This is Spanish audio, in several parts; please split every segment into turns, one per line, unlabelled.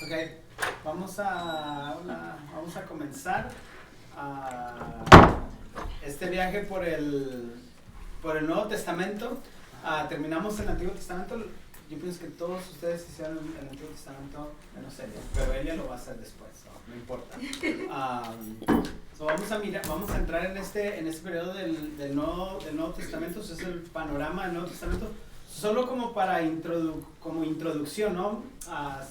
Ok, vamos a comenzar este viaje por el Nuevo Testamento. Terminamos el Antiguo Testamento. Yo pienso que todos ustedes hicieron el Antiguo Testamento, menos ella, pero ella lo va a hacer después, no importa. Vamos a entrar en este periodo del Nuevo Testamento. Ese es el panorama del Nuevo Testamento. Solo como para introducción, ¿no?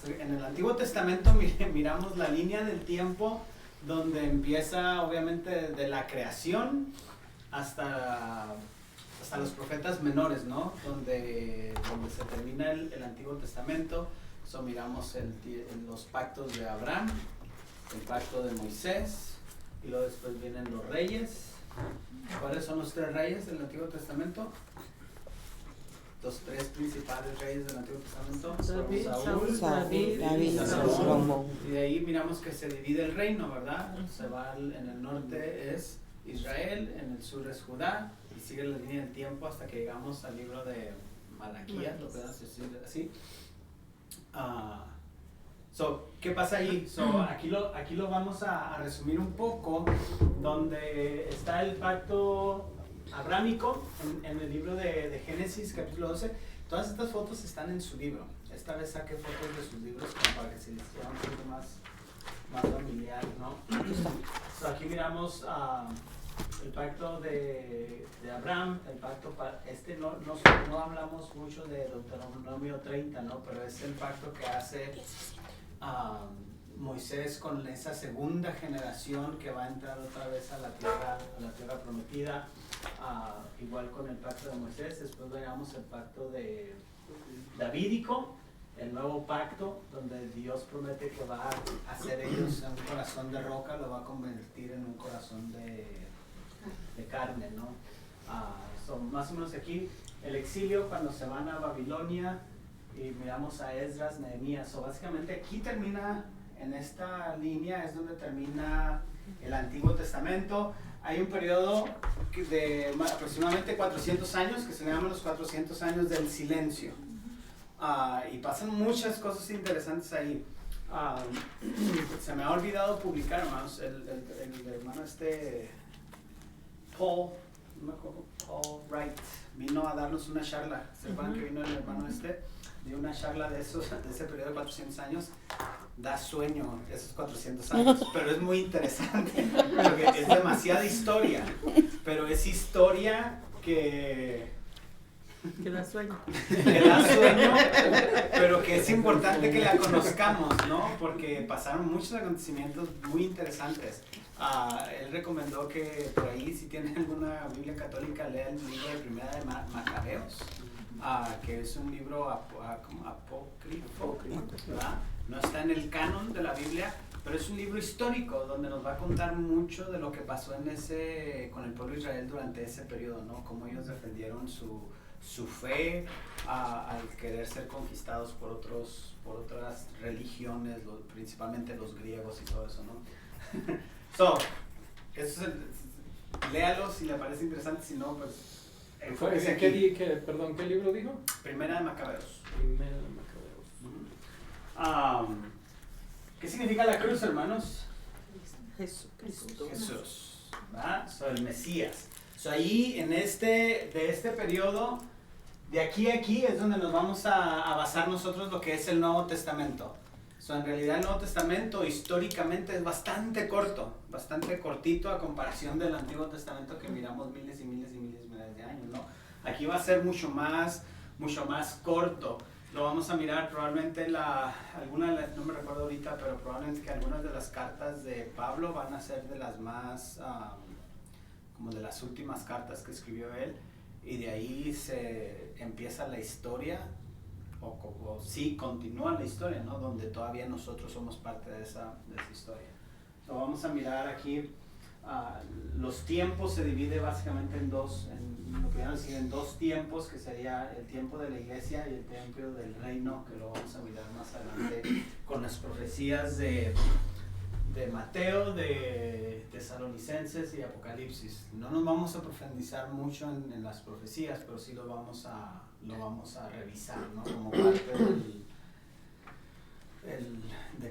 En el Antiguo Testamento miramos la línea del tiempo donde empieza obviamente de la creación hasta los profetas menores, ¿no? Donde se termina el Antiguo Testamento. Miramos los pactos de Abraham, el pacto de Moisés, y luego después vienen los reyes. ¿Cuáles son los tres reyes del Antiguo Testamento? Los tres principales reyes del Antiguo Testamento: David y Salomón. Y de ahí miramos que se divide el reino, ¿verdad? Se va en el norte es Israel, en el sur es Judá, y sigue la línea del tiempo hasta que llegamos al libro de Malaquías, lo podemos decir así. ¿Qué pasa ahí? Aquí lo vamos a resumir un poco, donde está el pacto abrámico en el libro de Génesis, capítulo 12. Todas estas fotos están en su libro. Esta vez saqué fotos de sus libros como para que se les sea un poquito más familiar, ¿no? Aquí miramos el pacto de Abraham, el pacto no hablamos mucho de Deuteronomio 30, ¿no? Pero es el pacto que hace Moisés con esa segunda generación que va a entrar otra vez a la tierra prometida. Igual con el pacto de Moisés. Después veamos el pacto de Davídico, el nuevo pacto donde Dios promete que va a hacer ellos un corazón de roca, lo va a convertir en un corazón de carne, ¿no? Más o menos aquí el exilio, cuando se van a Babilonia, y miramos a Esdras, Nehemías. Básicamente aquí termina, en esta línea es donde termina el Antiguo Testamento. Hay un periodo de aproximadamente 400 años que se llaman los 400 años del silencio. Y pasan muchas cosas interesantes ahí. Se me ha olvidado publicar, hermanos, el hermano Paul Wright vino a darnos una charla. ¿Se acuerdan que vino el hermano dio una charla de ese periodo de 400 años? Da sueño esos 400 años, pero es muy interesante porque es demasiada historia, pero es historia que
da sueño,
pero que es importante que la conozcamos, ¿no? Porque pasaron muchos acontecimientos muy interesantes. Él recomendó que por ahí, si tienen alguna Biblia católica, lean el libro de Primera de Macabeos, que es un libro apócrifo, ¿verdad? No está en el canon de la Biblia, pero es un libro histórico donde nos va a contar mucho de lo que pasó con el pueblo de Israel durante ese periodo, ¿no? Cómo ellos defendieron su fe al querer ser conquistados por otras religiones, principalmente los griegos y todo eso, ¿no? Léalo si le parece interesante, si no, pues...
¿Qué libro dijo?
Primera de Macabeos.
Primera de Macabeos.
¿Qué significa la cruz, hermanos?
Jesús,
¿verdad? El Mesías. Ahí de este periodo, de aquí a aquí es donde nos vamos a basar nosotros lo que es el Nuevo Testamento. En realidad el Nuevo Testamento históricamente es bastante cortito a comparación del Antiguo Testamento que miramos miles y miles de años, ¿no? Aquí va a ser mucho más corto. Lo vamos a mirar probablemente no me recuerdo ahorita, pero probablemente que algunas de las cartas de Pablo van a ser de las más, como de las últimas cartas que escribió él, y de ahí se empieza la historia, o sí continúa la historia, ¿no? Donde todavía nosotros somos parte de esa historia. Vamos a mirar aquí, los tiempos se divide básicamente en dos tiempos, que sería el tiempo de la iglesia y el tiempo del reino, que lo vamos a mirar más adelante con las profecías de Mateo, de Tesalonicenses y Apocalipsis. No nos vamos a profundizar mucho en las profecías, pero sí lo vamos a revisar, ¿no? Como parte de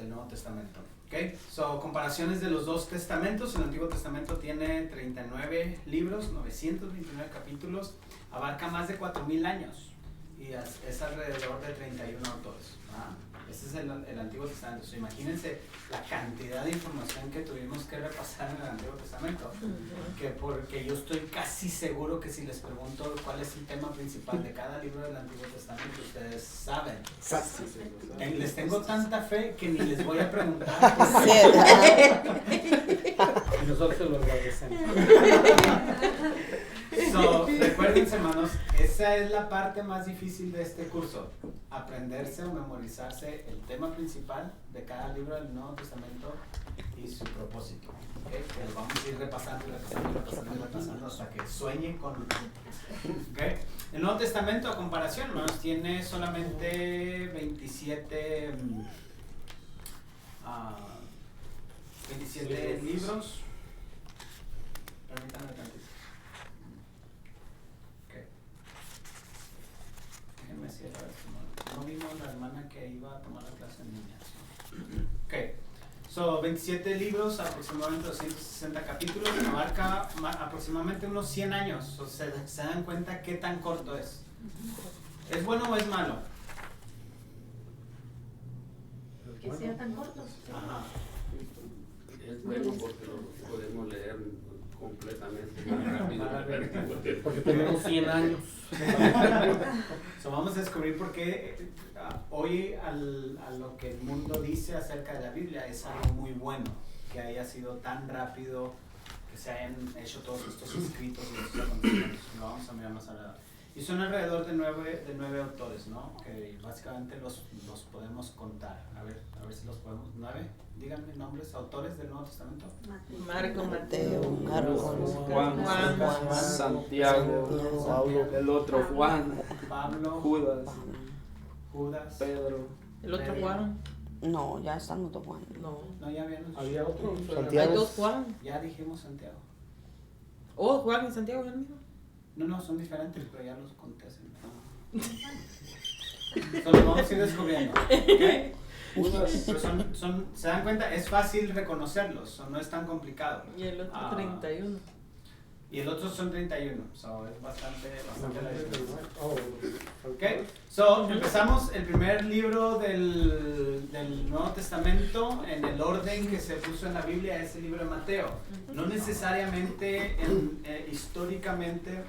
del Nuevo Testamento. Okay. So, comparaciones de los dos testamentos. El Antiguo Testamento tiene 39 libros, 929 capítulos, abarca más de 4000 años y es alrededor de 31 autores. Ese es el Antiguo Testamento. So, imagínense la cantidad de información que tuvimos que repasar en el Antiguo Testamento. Porque yo estoy casi seguro que si les pregunto cuál es el tema principal de cada libro del Antiguo Testamento, ustedes saben. Les tengo tanta fe que ni les voy a preguntar.
Y nosotros se lo agradecemos.
So, recuérdense, hermanos, esa es la parte más difícil de este curso, aprenderse o memorizarse el tema principal de cada libro del Nuevo Testamento y su propósito, ¿okay? Que lo vamos a ir repasando hasta que sueñe con ¿okay? El Nuevo Testamento, a comparación, hermanos, tiene solamente 27 libros. Permítanme tantito. Déjenme cierrar esto. No vimos la hermana que iba a tomar la clase en línea. Ok. So, 27 libros, aproximadamente 260 capítulos, abarca aproximadamente unos 100 años. So, se dan cuenta qué tan corto es. ¿Es bueno o es malo?
Que sea tan cortos.
Ajá.
Es bueno porque lo podemos leer completamente más rápido.
Porque tenemos 100 años.
So, vamos a descubrir por qué hoy a lo que el mundo dice acerca de la Biblia es algo muy bueno, que haya sido tan rápido, que se hayan hecho todos estos escritos y estos acontecimientos. Lo vamos a mirar más adelante. Y son alrededor de nueve autores, ¿no? Que básicamente los podemos contar. A ver si los podemos. 9, díganme nombres, autores del Nuevo Testamento.
Marco,
Mateo, Marcos,
Juan, Santiago, Pablo, el otro Juan,
Pablo, Judas,
Pedro.
El otro
Pedro.
Juan.
No, ya están los dos Juan.
No.
No, ya habíamos dicho.
Había otro.
Hay
Santiago.
dos Juan.
Ya dijimos Santiago.
Oh, Juan y Santiago es el mismo.
No, son diferentes, pero ya los conté. Solo vamos a ir descubriendo. ¿Okay? Pero se dan cuenta, es fácil reconocerlos, no es tan complicado.
Y el otro 31.
Y el otro son 31, so es bastante la diferencia.
Oh,
Okay. So, empezamos el primer libro del Nuevo Testamento en el orden que se puso en la Biblia, es el libro de Mateo. No necesariamente históricamente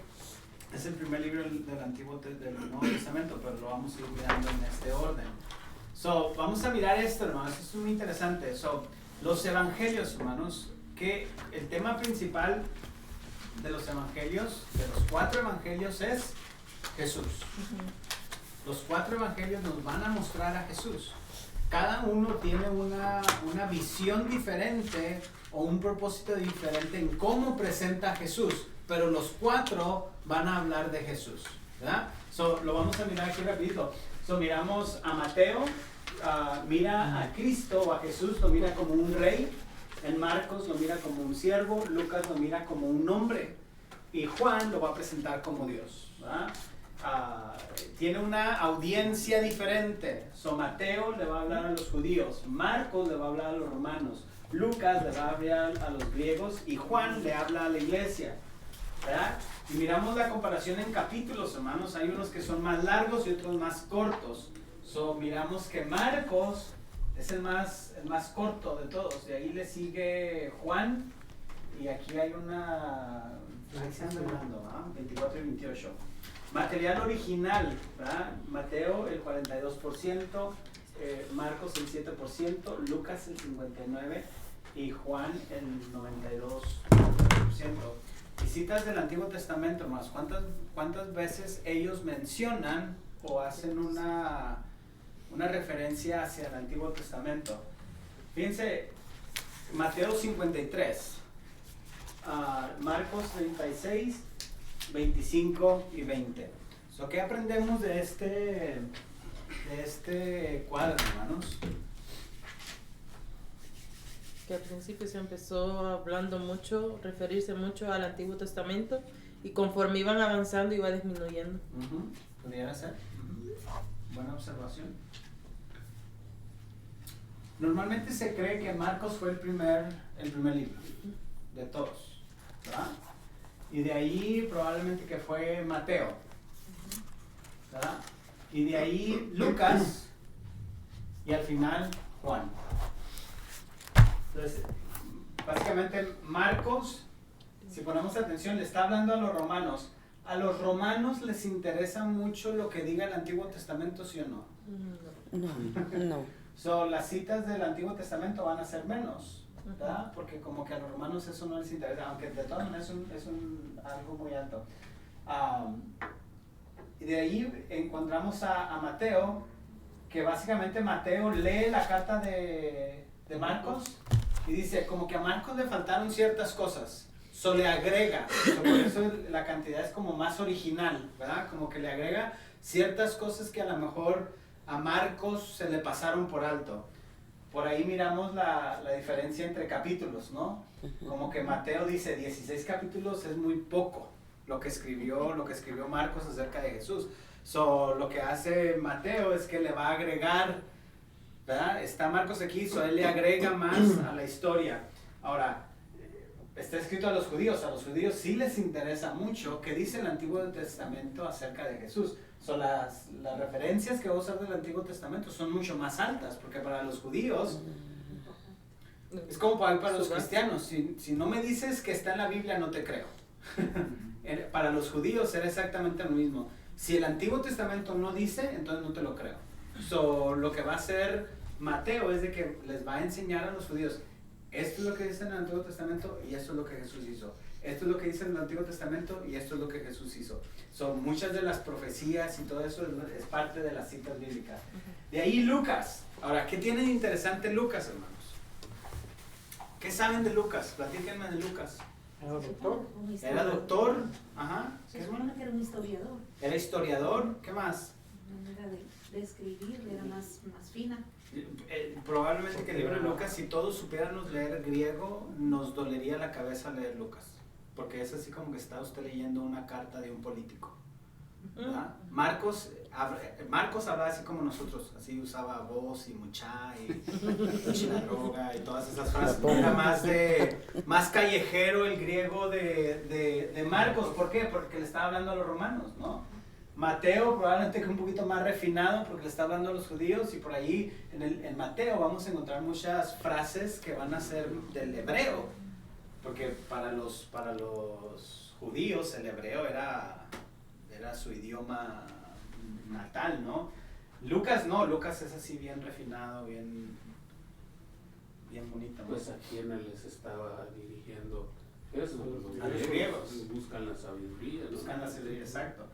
es el primer libro del Nuevo Testamento, pero lo vamos a ir mirando en este orden. So, vamos a mirar esto, hermanos, esto es muy interesante. So, los evangelios, hermanos, que el tema principal de los evangelios, de los 4 evangelios, es Jesús. Los 4 evangelios nos van a mostrar a Jesús. Cada uno tiene una visión diferente o un propósito diferente en cómo presenta a Jesús, pero los 4 van a hablar de Jesús, ¿verdad? So, lo vamos a mirar aquí rapidito. So, miramos a Mateo, mira a Cristo o a Jesús, lo mira como un rey. En Marcos lo mira como un siervo, Lucas lo mira como un hombre y Juan lo va a presentar como Dios, ¿verdad? Tiene una audiencia diferente. So, Mateo le va a hablar a los judíos, Marcos le va a hablar a los romanos, Lucas le va a hablar a los griegos y Juan le habla a la iglesia, ¿verdad? Y miramos la comparación en capítulos, hermanos. Hay unos que son más largos y otros más cortos. So, miramos que Marcos es el más corto de todos. De ahí le sigue Juan. Y aquí hay una... Ahí se anda hablando, ¿eh? 24 y 28. Material original, ¿verdad? Mateo el 42%, Marcos el 7%, Lucas el 59% y Juan el 92%. Y citas del Antiguo Testamento, más. ¿Cuántas veces ellos mencionan o hacen una referencia hacia el Antiguo Testamento? Fíjense, Mateo 53, Marcos 36, 25 y 20. So, ¿qué aprendemos de este cuadro, hermanos?
Que al principio se empezó hablando mucho, referirse mucho al Antiguo Testamento y conforme iban avanzando iba disminuyendo.
¿Pudiera ser? Buena observación. Normalmente se cree que Marcos fue el primer libro de todos, ¿verdad? Y de ahí probablemente que fue Mateo, ¿verdad? Y de ahí Lucas y al final Juan. Entonces, básicamente Marcos, si ponemos atención, le está hablando a los romanos. ¿A los romanos les interesa mucho lo que diga el Antiguo Testamento, sí o no?
No.
So, las citas del Antiguo Testamento van a ser menos, ¿verdad? Porque como que a los romanos eso no les interesa, aunque de todas maneras es algo muy alto. Y de ahí encontramos a Mateo, que básicamente Mateo lee la carta de Marcos y dice como que a Marcos le faltaron ciertas cosas. So le agrega, por eso la cantidad es como más original, ¿verdad? Como que le agrega ciertas cosas que a lo mejor a Marcos se le pasaron por alto. Por ahí miramos la diferencia entre capítulos, ¿no? Como que Mateo dice 16 capítulos es muy poco lo que escribió Marcos acerca de Jesús. So, lo que hace Mateo es que le va a agregar, ¿verdad? Está Marcos aquí, so él le agrega más a la historia. Ahora, está escrito a los judíos sí les interesa mucho qué dice el Antiguo Testamento acerca de Jesús. So, las referencias que va a usar del Antiguo Testamento son mucho más altas, porque para los judíos es como para los cristianos. Si no me dices que está en la Biblia, no te creo. Para los judíos era exactamente lo mismo. Si el Antiguo Testamento no dice, entonces no te lo creo. So, lo que va a hacer Mateo es de que les va a enseñar a los judíos, esto es lo que dice en el Antiguo Testamento y esto es lo que Jesús hizo. Esto es lo que dice en el Antiguo Testamento y esto es lo que Jesús hizo. Son muchas de las profecías y todo eso es parte de las citas bíblicas. De ahí Lucas. Ahora, ¿qué tiene de interesante Lucas, hermanos? ¿Qué saben de Lucas? Platíquenme de Lucas.
¿Era doctor?
Era doctor. Ajá.
Se supone que era un historiador.
Era historiador. ¿Qué más?
La manera de escribir era más fina.
Probablemente que el libro de Lucas, si todos supiéramos leer griego, nos dolería la cabeza leer Lucas. Porque es así como que está usted leyendo una carta de un político, ¿verdad? Marcos hablaba así como nosotros, así usaba vos y mucha y droga y todas esas frases. Era más callejero el griego de Marcos. ¿Por qué? Porque le estaba hablando a los romanos, ¿no? Mateo probablemente que un poquito más refinado porque le está hablando a los judíos, y por ahí en Mateo vamos a encontrar muchas frases que van a ser del hebreo, porque para los judíos el hebreo era su idioma natal, ¿no? Lucas no, Lucas es así bien refinado, bien bonito, ¿no?
Pues a quién les estaba dirigiendo eso,
A los griegos.
Buscan la sabiduría, ¿no?
Buscan la sabiduría, exacto.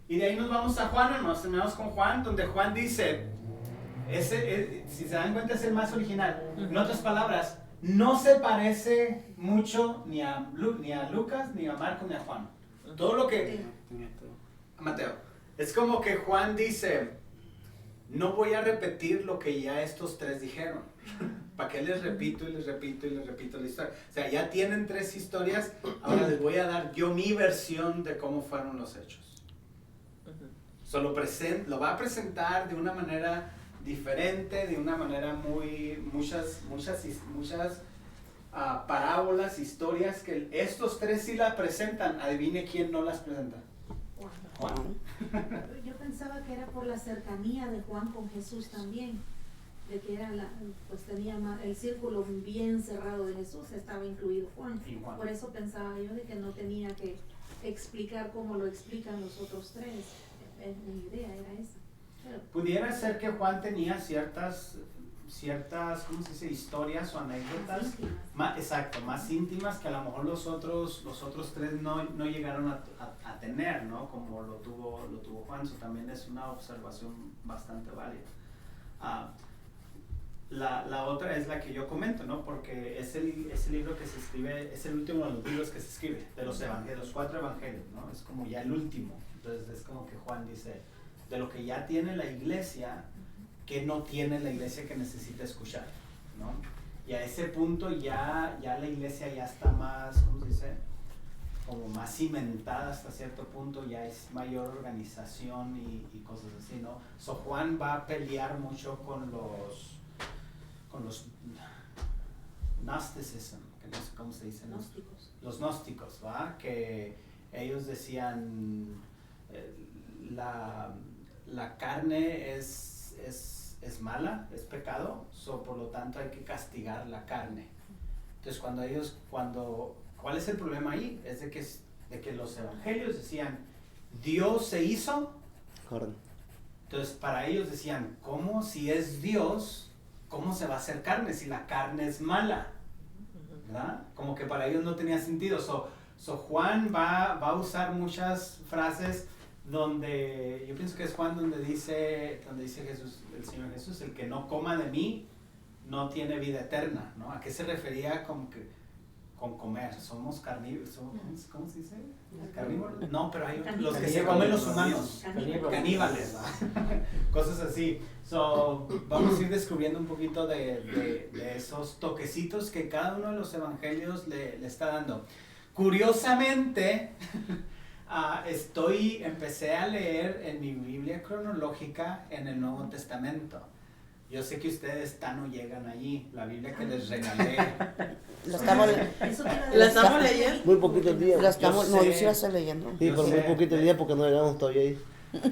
Y de ahí nos vamos a Juan, nos terminamos con Juan, donde Juan dice, si se dan cuenta es el más original. En otras palabras, no se parece mucho ni a Lucas, ni a Marcos, ni a Juan. Todo lo que... Mateo. Es como que Juan dice, no voy a repetir lo que ya estos tres dijeron. ¿Para qué les repito y les repito y les repito la historia? O sea, ya tienen tres historias, ahora les voy a dar yo mi versión de cómo fueron los hechos. Lo va a presentar de una manera diferente, de una manera muchas parábolas, historias que estos tres sí la presentan. Adivine quién no las presenta. Juan.
Yo pensaba que era por la cercanía de Juan con Jesús también, de que era pues tenía el círculo bien cerrado de Jesús, estaba incluido Juan. Por eso pensaba yo de que no tenía que explicar como lo explican los otros tres. Mi idea era esa. Pero
pudiera ser que Juan tenía ciertas, ¿cómo se dice? Historias o anécdotas más íntimas que a lo mejor los otros tres no llegaron a tener, ¿no? Como lo tuvo Juan. Eso también es una observación bastante válida. La otra es la que yo comento, ¿no? Porque es el libro que se escribe, es el último de los libros que se escribe, de los 4 evangelios, ¿no? Es como ya el último. Entonces es como que Juan dice, de lo que ya tiene la iglesia, que no tiene la iglesia que necesita escuchar, ¿no? Y a ese punto ya la iglesia ya está más, ¿cómo se dice? Como más cimentada hasta cierto punto, ya es mayor organización y cosas así, ¿no? So Juan va a pelear mucho con los con los Gnosticism, que no sé cómo se dice.
Gnósticos.
Los gnósticos, ¿va? Que ellos decían la carne es mala, es pecado, por lo tanto hay que castigar la carne. Entonces ¿cuál es el problema ahí? Es de que los evangelios decían, Dios se hizo
carne.
Entonces para ellos decían, ¿cómo si es Dios, cómo se va a hacer carne si la carne es mala? ¿Verdad? Como que para ellos no tenía sentido. Juan va a usar muchas frases donde, yo pienso que es Juan donde dice Jesús, el Señor Jesús, el que no coma de mí no tiene vida eterna, ¿no? ¿A qué se refería con comer? Somos carnívoros, ¿cómo se dice? ¿Carnívoros? No, pero hay los que se comen los humanos, caníbales, ¿no? Cosas así. Vamos a ir descubriendo un poquito de esos toquecitos que cada uno de los evangelios le está dando. Curiosamente, empecé a leer en mi Biblia cronológica en el Nuevo Testamento. Yo sé que ustedes no llegan allí, la Biblia que les regalé.
La estamos
leyendo.
Muy poquito el día.
yo sí la estoy leyendo.
Sí, por muy poquito el día porque no llegamos todavía ahí.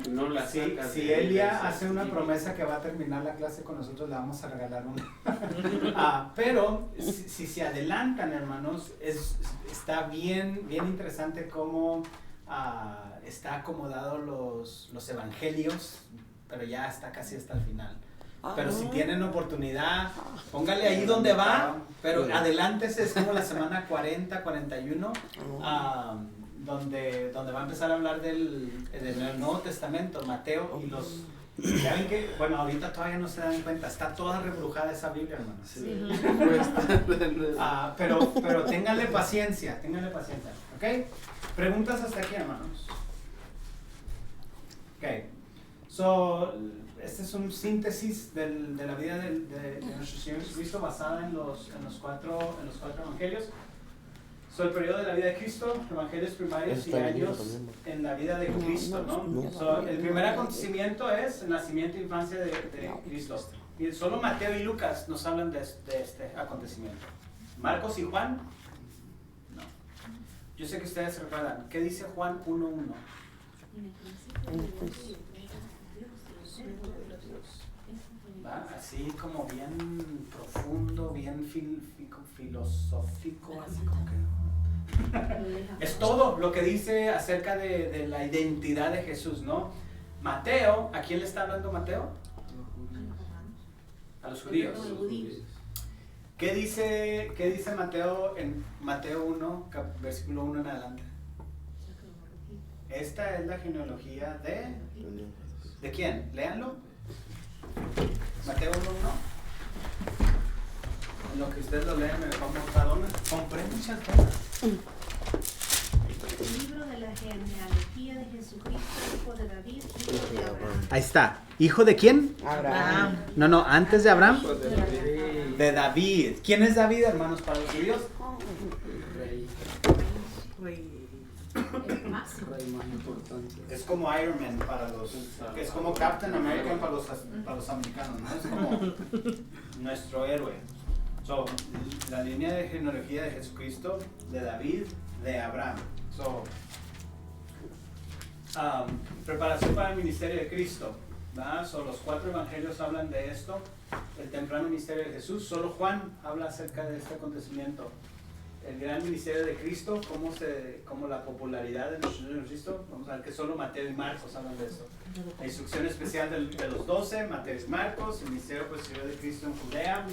No la sacas
Si
de
Elia
iglesia,
hace una
sí.
promesa que va a terminar la clase con nosotros, le vamos a regalar una. Pero si se adelantan, hermanos, está bien interesante cómo está acomodado los evangelios, pero ya está casi hasta el final. Pero si tienen oportunidad, póngale ahí donde va, pero adelántese, es como la semana 40, 41, donde va a empezar a hablar del Nuevo Testamento, Mateo, y ya ven que, bueno, ahorita todavía no se dan cuenta, está toda rebrujada esa Biblia, hermanos.
Sí.
Pero ténganle paciencia, ¿ok? Preguntas hasta aquí, hermanos. Ok, este es un síntesis de la vida de nuestro Señor Jesucristo basada en los cuatro evangelios. El periodo de la vida de Cristo, evangelios primarios y años en la vida de Cristo, ¿no? El primer acontecimiento es el nacimiento e infancia de Cristo. Y solo Mateo y Lucas nos hablan de este acontecimiento. Marcos y Juan, no. Yo sé que ustedes se recuerdan. ¿Qué dice Juan 1:1? ¿Va? Así como bien profundo, bien filosófico, así como que... Es todo lo que dice acerca de la identidad de Jesús, ¿no? Mateo, ¿a quién le está hablando Mateo? A los judíos. ¿Qué dice Mateo en Mateo 1, versículo 1 en adelante? Esta es la genealogía ¿de quién? Léanlo. Mateo 1:1. En lo que usted lo lee, me pongo cada una. Compré muchas cosas.
El libro de la genealogía de Jesucristo, hijo de David, hijo de Abraham.
Ahí está. ¿Hijo de quién?
Abraham.
No, antes de Abraham.
Rey.
De David. ¿Quién es David, hermanos, para los judíos?
Rey.
El máximo.
Rey más importante.
Es como Iron Man para es como Captain America para los americanos, ¿no? Es como nuestro héroe. La línea de genealogía de Jesucristo, de David, de Abraham. Preparación para el ministerio de Cristo, ¿verdad? Los 4 evangelios hablan de esto, el temprano ministerio de Jesús. Solo Juan habla acerca de este acontecimiento. El gran ministerio de Cristo, como la popularidad de nuestro Señor Cristo. Vamos a ver que solo Mateo y Marcos hablan de esto. La instrucción especial de los 12, Mateo y Marcos, el ministerio posterior de Cristo en Judea,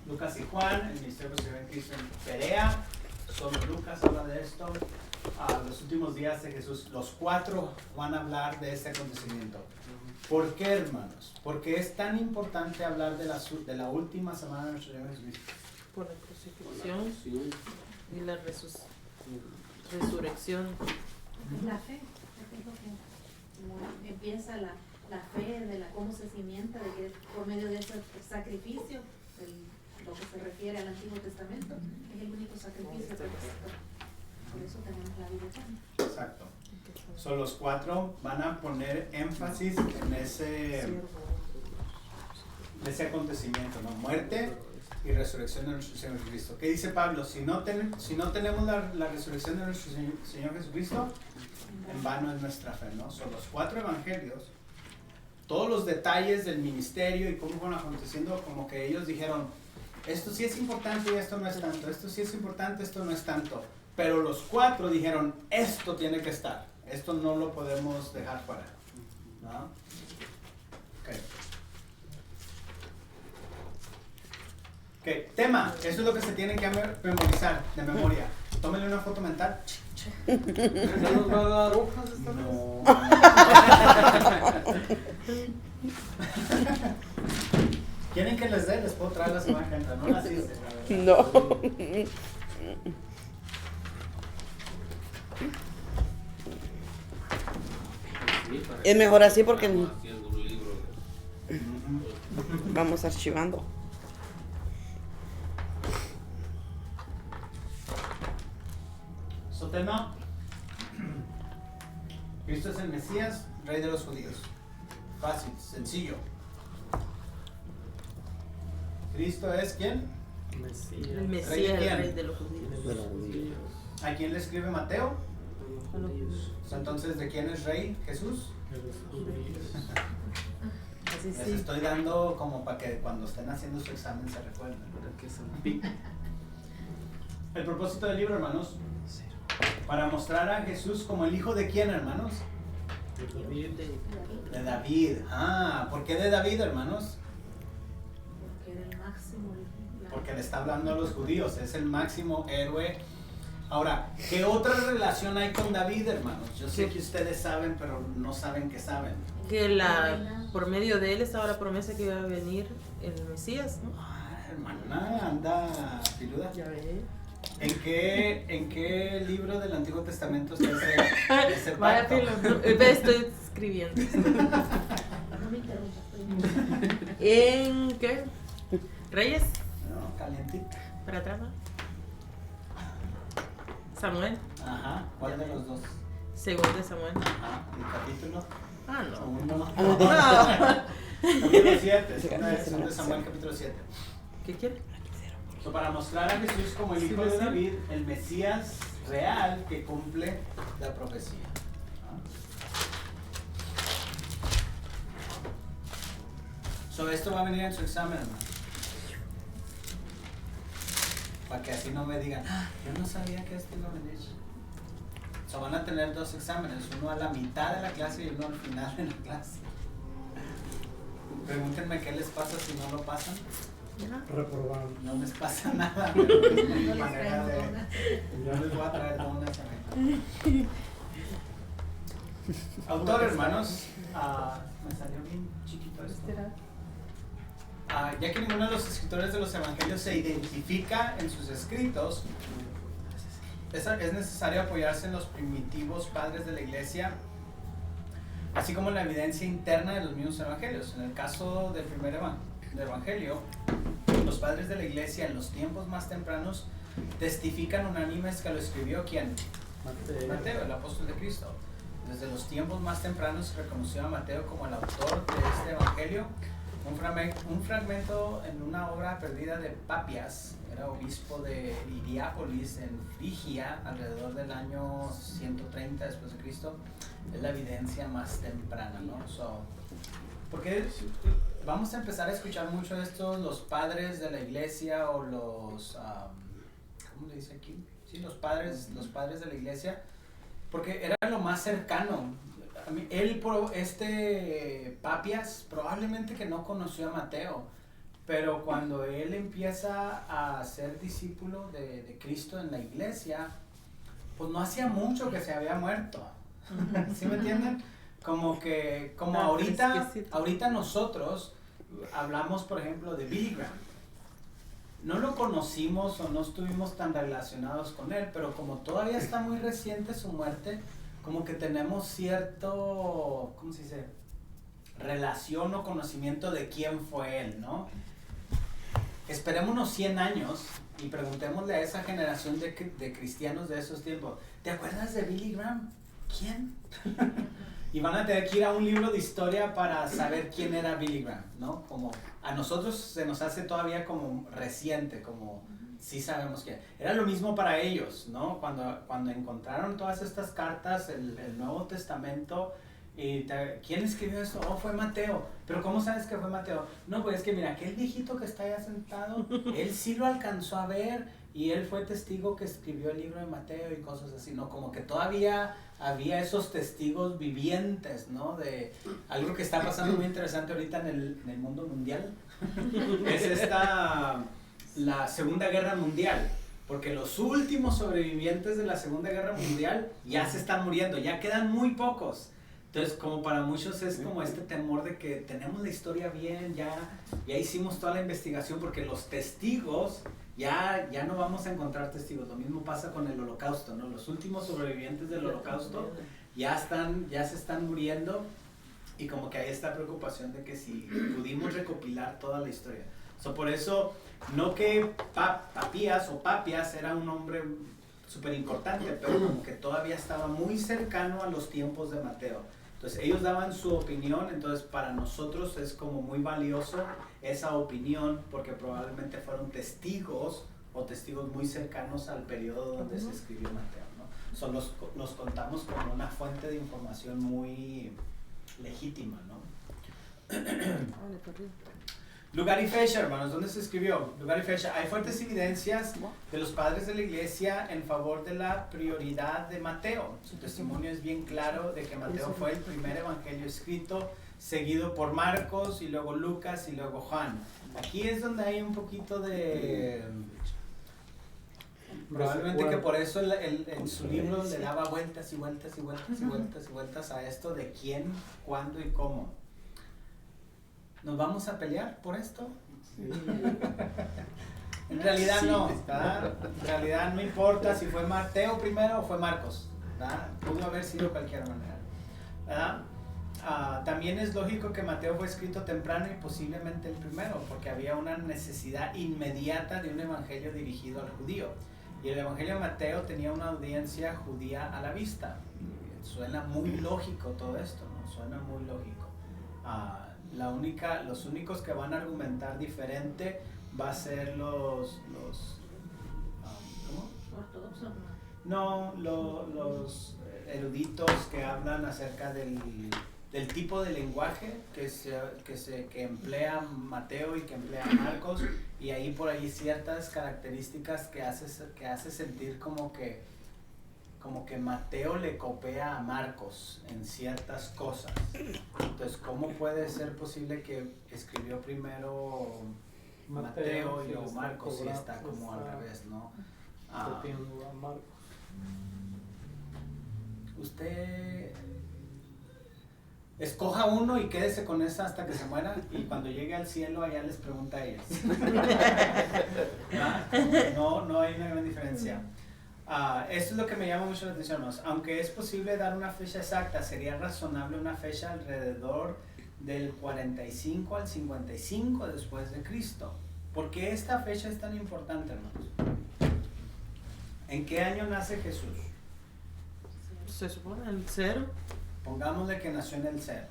Lucas y Juan, el ministerio posterior de Cristo en Perea, solo Lucas habla de esto. Los últimos días de Jesús, los 4 van a hablar de este acontecimiento. ¿Por qué, hermanos? Porque es tan importante hablar de la última semana de nuestro Señor Jesucristo.
Por la crucifixión y la resurrección.
La fe, es lo que como empieza la fe, cómo se cimienta, de que por medio de ese sacrificio, lo que se refiere al Antiguo Testamento, es el único sacrificio perfecto. Por eso tenemos la vida eterna.
Exacto. Los 4 van a poner énfasis en ese ese acontecimiento, ¿no? Muerte y resurrección de nuestro Señor Jesucristo. ¿Qué dice Pablo? Si no tenemos la resurrección de nuestro Señor Jesucristo, en vano es nuestra fe, ¿no? Son los 4 evangelios, todos los detalles del ministerio y cómo fueron aconteciendo, como que ellos dijeron, esto sí es importante y esto no es tanto, esto sí es importante, esto no es tanto. Pero los 4 dijeron, esto tiene que estar, esto no lo podemos dejar fuera, ¿no? Okay. Ok, tema, eso es lo que se tiene que memorizar de memoria. Tómenle una foto mental.
¿No nos va a dar hojas esta vez?
No. ¿Quieren que les dé? Les puedo traer la semana que entra. No las hice, la verdad.
No.
Sí, para
Es
que
mejor así porque
estamos haciendo un libro de-
Ujú.
vamos archivando.
Su tema, Cristo es el Mesías, Rey de los judíos. Fácil, sencillo. Cristo es ¿quién?
Mesías.
El
¿Rey de
Mesías,
quién?
el rey de los judíos.
De los judíos.
¿A quién le escribe Mateo?
De los judíos.
Entonces, ¿de quién es Rey? Jesús.
De los judíos.
Así
Les
sí.
estoy dando como para que cuando estén haciendo su examen se recuerden.
Para que son pic.
El propósito del libro, hermanos, para mostrar a Jesús como el hijo de quién, hermanos?
De David.
De David. Ah, ¿por qué de David, hermanos?
Porque era el máximo.
Porque le está hablando a los judíos, es el máximo héroe. Ahora, ¿qué otra relación hay con David, hermanos? Yo sé que ustedes saben, pero no saben que saben.
Que por medio de él estaba la promesa que iba a venir el Mesías, ¿no?
Ah, hermana, anda, filuda.
Ya ve.
¿En qué libro del Antiguo Testamento está ese
Vaya
pacto?
filo, no, estoy escribiendo.
No me interrumpas.
¿En qué? ¿Reyes?
No, calientito.
¿Para atrás? ¿No? ¿Samuel?
Ajá, ¿cuál de los dos?
Segundo de Samuel.
Ajá, ¿el capítulo?
Ah, no.
Segundo.
No.
Capítulo 7, segundo de Samuel, capítulo 7.
¿Qué quiere?
So, para mostrar a Jesús como el hijo de David, el Mesías real que cumple la profecía. So, esto va a venir en su examen, hermano. Para que así no me digan, "Ah, yo no sabía que esto iba a venir". So, van a tener 2 exámenes, uno a la mitad de la clase y uno al final de la clase. Pregúntenme qué les pasa si no lo pasan.
Reprobado.
No les pasa nada, pero es mi
No les
manera
traemos
de...
donas.
Yo les voy a traer donas a mí. Autor, hermanos, me salió bien chiquito esto. Ya que ninguno de los escritores de los evangelios se identifica en sus escritos, es necesario apoyarse en los primitivos padres de la iglesia, así como en la evidencia interna de los mismos evangelios. En el caso del primer evangelio, los padres de la iglesia en los tiempos más tempranos testifican unánimes que lo escribió ¿quién? Mateo, el apóstol de Cristo. Desde los tiempos más tempranos se reconoció a Mateo como el autor de este evangelio. Un fragmento en una obra perdida de Papias, era obispo de Hierápolis en Frigia alrededor del año 130 después de Cristo, es la evidencia más temprana, ¿no? Porque vamos a empezar a escuchar mucho de estos, los padres de la iglesia o los, ¿cómo le dice aquí? Sí, los padres de la iglesia, porque era lo más cercano. Papias probablemente que no conoció a Mateo, pero cuando él empieza a ser discípulo de Cristo en la iglesia, pues no hacía mucho que se había muerto. ¿Sí me entienden? Como ahorita nosotros hablamos, por ejemplo, de Billy Graham. No lo conocimos o no estuvimos tan relacionados con él, pero como todavía está muy reciente su muerte, como que tenemos cierto, ¿cómo se dice? Relación o conocimiento de quién fue él, ¿no? Esperemos unos 100 años y preguntémosle a esa generación de cristianos de esos tiempos, ¿te acuerdas de Billy Graham? ¿Quién? Y van a tener que ir a un libro de historia para saber quién era Billy Graham, ¿no? Como a nosotros se nos hace todavía como reciente, como sí sabemos que era lo mismo para ellos, ¿no? Cuando encontraron todas estas cartas, el Nuevo Testamento, y ¿quién escribió eso? Oh, fue Mateo. ¿Pero cómo sabes que fue Mateo? No, pues es que mira, aquel viejito que está allá sentado, él sí lo alcanzó a ver y él fue testigo que escribió el libro de Mateo y cosas así, ¿no? Como que todavía había esos testigos vivientes, ¿no? De algo que está pasando muy interesante ahorita en el mundo mundial. Es la Segunda Guerra Mundial. Porque los últimos sobrevivientes de la Segunda Guerra Mundial ya se están muriendo, ya quedan muy pocos. Entonces, como para muchos es como este temor de que tenemos la historia bien, ya hicimos toda la investigación, porque los testigos, ya no vamos a encontrar testigos. Lo mismo pasa con el Holocausto, ¿no? Los últimos sobrevivientes del Holocausto ya se están muriendo, y como que hay esta preocupación de que si pudimos recopilar toda la historia. Por eso, no que Papías o Papias era un hombre súper importante, pero como que todavía estaba muy cercano a los tiempos de Mateo. Entonces ellos daban su opinión, entonces para nosotros es como muy valioso esa opinión, porque probablemente fueron testigos o testigos muy cercanos al periodo donde se escribió Mateo, ¿no? Los contamos como una fuente de información muy legítima, ¿no? Lugar y fecha, hermanos, ¿dónde se escribió? Lugar y fecha. Hay fuertes evidencias de los padres de la iglesia en favor de la prioridad de Mateo. Su testimonio es bien claro de que Mateo fue el primer evangelio escrito, seguido por Marcos y luego Lucas y luego Juan. Aquí es donde hay un poquito de... Probablemente que por eso en su libro le daba vueltas y vueltas y vueltas y vueltas y vueltas a esto de quién, cuándo y cómo. ¿Nos vamos a pelear por esto? Sí. En realidad no, ¿verdad? En realidad no importa si fue Mateo primero o fue Marcos, ¿verdad? Pudo haber sido de cualquier manera, ¿verdad? También es lógico que Mateo fue escrito temprano y posiblemente el primero, porque había una necesidad inmediata de un evangelio dirigido al judío. Y el evangelio de Mateo tenía una audiencia judía a la vista. Suena muy lógico todo esto, ¿no? Suena muy lógico. Los únicos que van a argumentar diferente va a ser los ¿cómo?
Ortodoxos.
No, los eruditos que hablan acerca del tipo de lenguaje que emplea Mateo y que emplea Marcos, y ahí por ahí ciertas características que hace sentir como que Mateo le copia a Marcos en ciertas cosas. Entonces, ¿cómo puede ser posible que escribió primero Mateo y luego Marcos si está como al revés, ¿no?
Copiando a Marcos.
Usted escoja uno y quédese con esa hasta que se muera, y cuando llegue al cielo allá les pregunta a ellos. No hay una gran diferencia. Esto es lo que me llama mucho la atención, ¿no? Aunque es posible dar una fecha exacta, sería razonable una fecha alrededor del 45 al 55 después de Cristo. ¿Por qué esta fecha es tan importante, hermanos? ¿En qué año nace Jesús?
Se supone el 0.
Pongámosle que nació en el 0.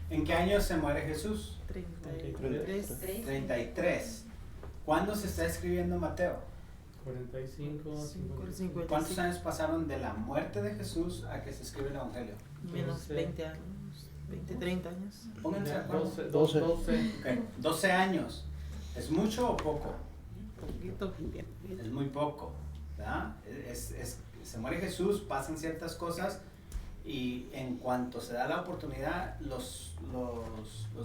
¿En qué año se muere Jesús?
33.
33. ¿Cuándo se está escribiendo Mateo?
45, 55.
¿Cuántos años pasaron de la muerte de Jesús a que se escribe el Evangelio?
Menos 20 años. 20, 30 años.
Pónganse de acuerdo.
12.
Okay. 12 años. ¿Es mucho o poco?
Poquito.
Es muy poco, ¿verdad? Se muere Jesús, pasan ciertas cosas, y en cuanto se da la oportunidad, los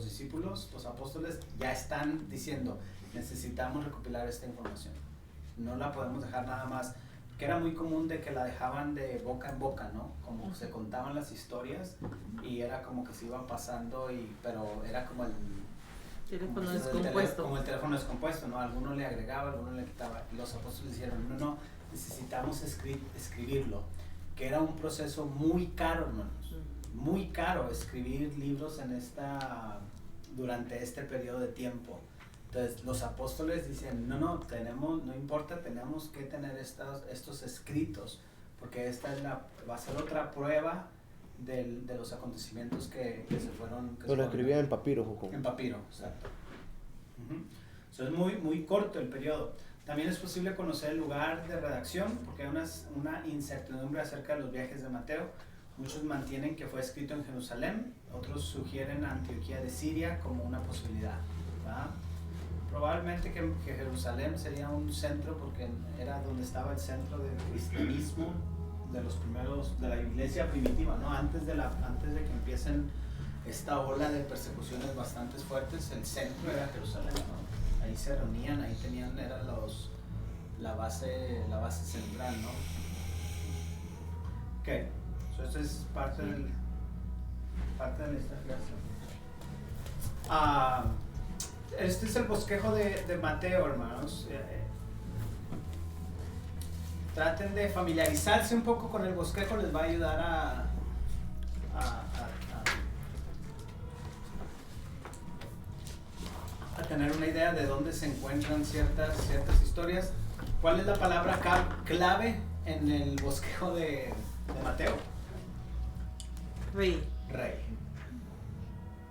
discípulos, los apóstoles, ya están diciendo, necesitamos recopilar esta información. No la podemos dejar nada más, que era muy común de que la dejaban de boca en boca, ¿no? Como se contaban las historias y era como que se iba pasando, pero era como el
teléfono descompuesto.
Como el teléfono descompuesto, ¿no? Alguno le agregaba, alguno le quitaba. Y los apóstoles dijeron, no, necesitamos escribirlo, que era un proceso muy caro, hermanos. Muy caro escribir libros durante este periodo de tiempo. Entonces los apóstoles dicen, no importa, tenemos que tener estos escritos, porque esta va a ser otra prueba de los acontecimientos que se fueron.
Lo escribía en papiro, Juco.
En papiro, exacto. So, es muy corto el periodo. También es posible conocer el lugar de redacción porque hay una incertidumbre acerca de los viajes de Mateo. Muchos mantienen que fue escrito en Jerusalén, otros sugieren Antioquía de Siria como una posibilidad, ¿verdad? Probablemente que Jerusalén sería un centro porque era donde estaba el centro del cristianismo de los primeros, de la iglesia primitiva, ¿no? Antes de que empiecen esta ola de persecuciones bastante fuertes, el centro era Jerusalén, ¿no? Ahí se reunían, ahí tenían, era la base central, ¿no? Ok, so esto es parte de la historia. Este es el bosquejo de Mateo, hermanos. Traten de familiarizarse un poco con el bosquejo, les va a ayudar a tener una idea de dónde se encuentran ciertas historias. ¿Cuál es la palabra clave en el bosquejo de Mateo?
Rey.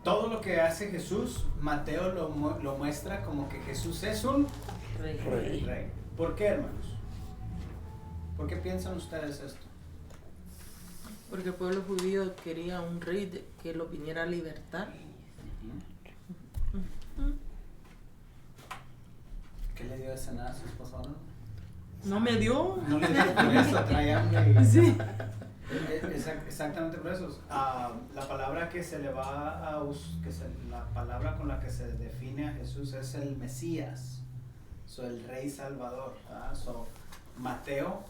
Todo lo que hace Jesús, Mateo lo muestra como que Jesús es un rey. ¿Por qué, hermanos? ¿Por qué piensan ustedes esto?
Porque el pueblo judío quería un rey que lo viniera a libertar.
¿Qué le dio de cenar a su esposa?
No me dio.
No le dio por eso, trae hambre.
Sí.
Exactamente por eso. La palabra que se le va a la palabra con la que se define a Jesús es el Mesías, el Rey Salvador. Mateo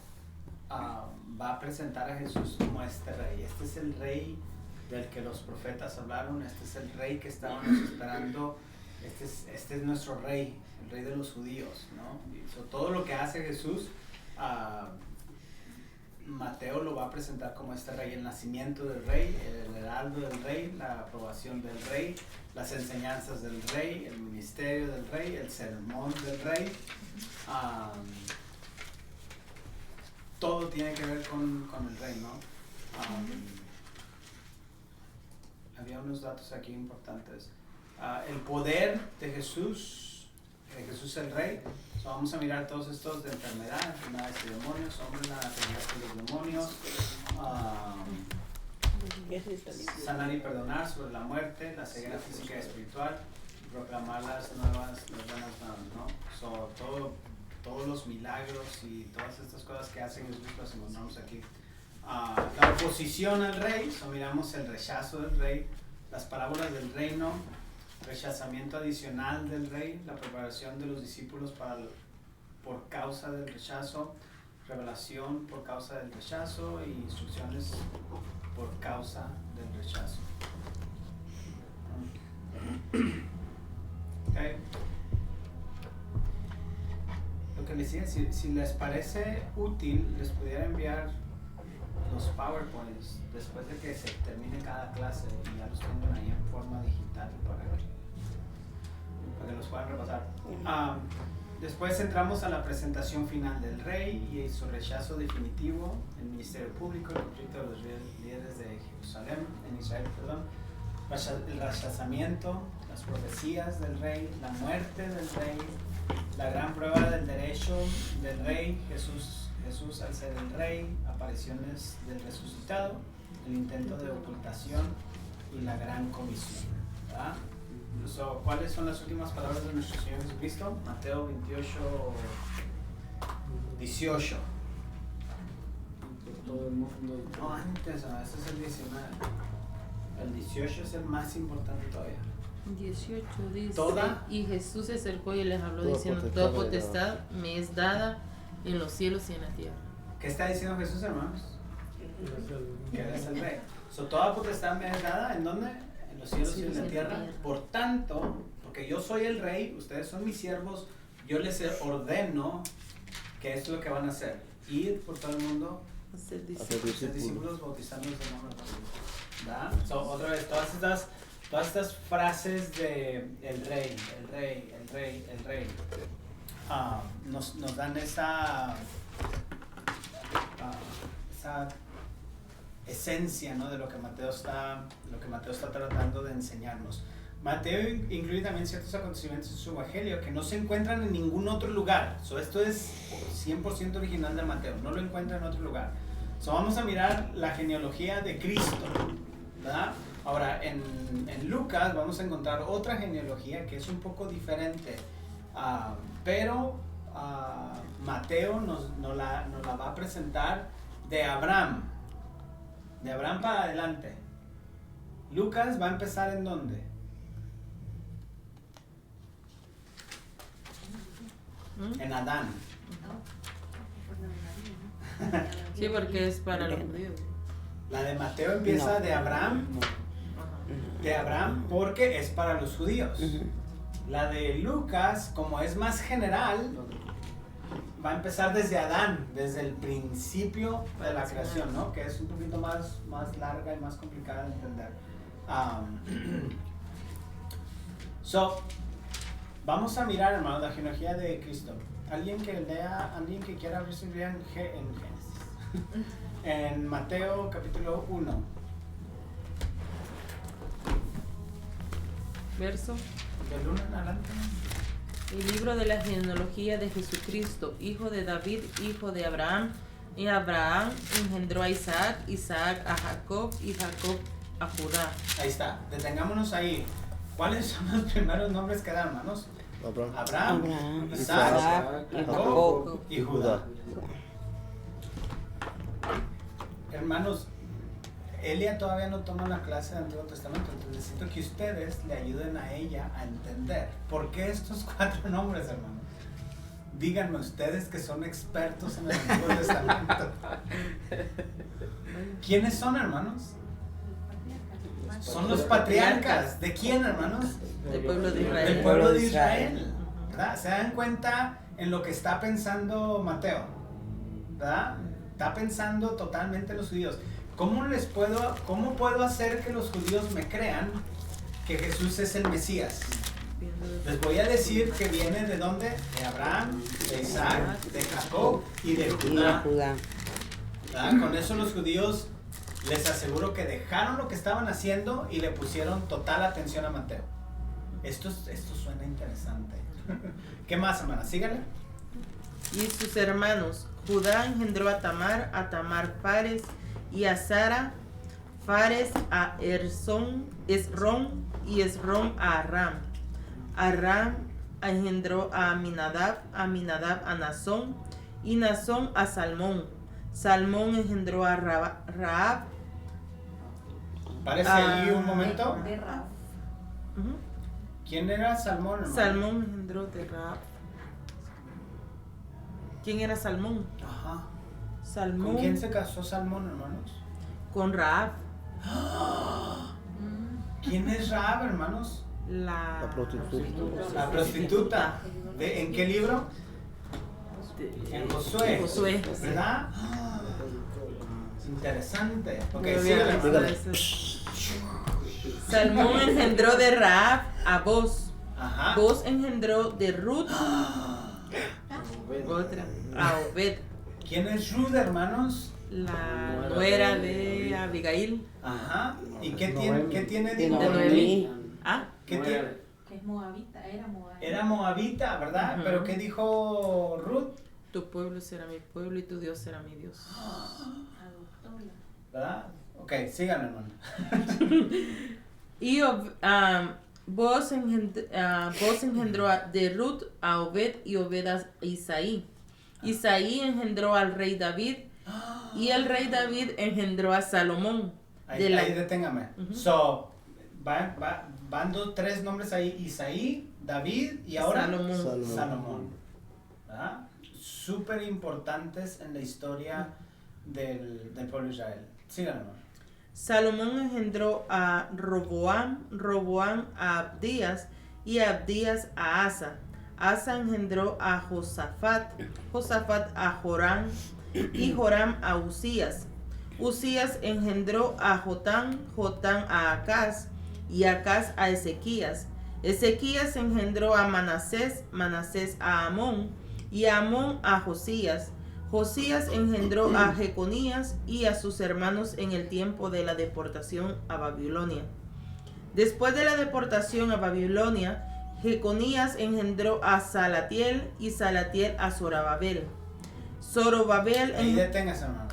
va a presentar a Jesús como este rey. Este es el rey del que los profetas hablaron, este es el rey que estábamos esperando, este es nuestro rey, el rey de los judíos, ¿no? Todo lo que hace Jesús, Mateo lo va a presentar como este rey, el nacimiento del rey, el heraldo del rey, la aprobación del rey, las enseñanzas del rey, el ministerio del rey, el sermón del rey. Todo tiene que ver con el rey, ¿no? Había unos datos aquí importantes. El poder de Jesús el rey. Vamos a mirar todos estos de enfermedades y demonios, hombre, la de los demonios, sanar y perdonar sobre la muerte, la ceguera física y espiritual, proclamar las buenas nuevas, ¿no? Todos los milagros y todas estas cosas que hace Jesús las encontramos aquí. La oposición al rey, miramos el rechazo del rey, las parábolas del reino, rechazamiento adicional del rey, la preparación de los discípulos por causa del rechazo, revelación por causa del rechazo y instrucciones por causa del rechazo. Okay. Lo que les decía, si les parece útil, les pudiera enviar los PowerPoints después de que se termine cada clase y ya los tengan ahí en forma digital para que los puedan repasar. Después entramos a la presentación final del rey y su rechazo definitivo, el ministerio público, el conflicto de los líderes de Jerusalén, en Israel, el rechazamiento, las profecías del rey, la muerte del rey, la gran prueba del derecho del rey, Jesús al ser el rey, apariciones del resucitado, el intento de ocultación y la gran comisión, ¿verdad? ¿Cuáles son las últimas palabras de nuestro Señor Jesucristo? Mateo 28:18.
Todo el mundo.
No, antes, este es el 19. El 18 es el más importante todavía.
18 dice,
Toda.
y Jesús se acercó y les habló
Toda
diciendo,
potestad
toda
me es
potestad me es dada en los cielos y en la tierra.
¿Qué está diciendo Jesús, hermanos? Que Él es el rey. Toda potestad me es dada, ¿en dónde? En los cielos y en la tierra. Por tanto, porque yo soy el rey, ustedes son mis siervos, yo les ordeno que esto es lo que van a hacer. Ir por todo el mundo,
Hacer
hacer discípulos bautizándolos en nombre del Padre. ¿Verdad? Otra vez, todas estas frases de el rey, nos dan esa esencia, ¿no? De lo que Mateo está tratando de enseñarnos. Mateo incluye también ciertos acontecimientos en su evangelio que no se encuentran en ningún otro lugar. Esto es 100% original de Mateo, no lo encuentra en otro lugar. Vamos a mirar la genealogía de Cristo, ¿verdad? Ahora, en Lucas vamos a encontrar otra genealogía que es un poco diferente, pero Mateo nos la va a presentar de Abraham para adelante. Lucas va a empezar ¿en dónde? En Adán.
Sí, porque es para los judíos.
La de Mateo empieza de Abraham porque es para los judíos. La de Lucas, como es más general, va a empezar desde Adán, desde el principio de la creación, ¿no? Que es un poquito más larga y más complicada de entender. Vamos a mirar, hermano, la genealogía de Cristo. Alguien que quiera abrir su Biblia en Génesis. En Mateo capítulo 1.
Verso.
Del 1 en adelante.
El libro de la genealogía de Jesucristo, hijo de David, hijo de Abraham. Y Abraham engendró a Isaac, Isaac a Jacob y Jacob a Judá.
Ahí está, detengámonos ahí. ¿Cuáles son los primeros nombres que dan, hermanos? Abraham, Isaac, Jacob y Judá. Hermanos, Elia todavía no toma la clase del Antiguo Testamento, entonces necesito que ustedes le ayuden a ella a entender por qué estos 4 nombres, hermanos. Díganme ustedes que son expertos en el Antiguo Testamento. ¿Quiénes son, hermanos? Son los patriarcas. ¿De quién, hermanos?
Del pueblo de Israel.
Del pueblo de Israel. ¿Verdad? ¿Se dan cuenta en lo que está pensando Mateo? ¿Verdad? Está pensando totalmente en los judíos. ¿Cómo puedo hacer que los judíos me crean que Jesús es el Mesías? Les voy a decir que viene de dónde? De Abraham, de Isaac, de Jacob y de Judá. ¿Verdad? Con eso los judíos, les aseguro que dejaron lo que estaban haciendo y le pusieron total atención a Mateo. Esto suena interesante. ¿Qué más, hermana? Síganle.
Y sus hermanos, Judá engendró a Tamar Fares, y a Sara, Fares a Esrón, y Esrón a Aram. Aram engendró a Aminadab a Nazón, y Nazón a Salmón. Salmón engendró a Rahab.
Parece ahí un momento.
De Rahab.
¿Quién era Salmón, hermano?
Salmón engendró de Rahab. ¿Quién era Salmón?
Ajá.
Salmón.
¿Con quién se casó Salmón, hermanos?
Con Rahab.
¿Quién es Rahab, hermanos?
La
prostituta.
La prostituta. ¿En qué libro? En Josué.
Josué.
¿Verdad? Interesante. Ok,
Muy
síguele,
bien,
hermano.
Salmón engendró de Rahab a Boz.
Ajá.
Boz engendró de Ruth a Obed.
¿Quién es Ruth, hermanos?
La nuera de Abigail.
Ajá. ¿Y qué tiene
De
Noemí?
Noemí.
Ah,
¿Qué tiene?
Que es moabita, era moabita.
Era moabita, ¿verdad?
Ujú.
Pero ¿qué dijo Ruth?
tu pueblo será mi pueblo y tu Dios será mi Dios.
Adoptóla.
¿Verdad? Ok, síganme, hermano.
Y Boaz engendró de Ruth a Obed y Obed a Isaí. Isaí engendró al rey David y el rey David engendró a Salomón.
Ahí deténgame.
Ujú.
Van 3 nombres ahí: Isaí, David y ahora Salomón. ¿Verdad? Súper importantes en la historia del pueblo de Israel. Síganme, hermano.
Salomón engendró a Roboam a Abdías y Abdías a Asa. Asa engendró a Josafat a Joram y Joram a Usías. Usías engendró a Jotán a Acaz y Acaz a Ezequías. Ezequías engendró a Manasés a Amón y Amón a Josías. Josías engendró a Jeconías y a sus hermanos en el tiempo de la deportación a Babilonia. Después de la deportación a Babilonia, Jeconías engendró a Salatiel y Salatiel a Zorobabel. Zorobabel
Ahí deténgase, hermano.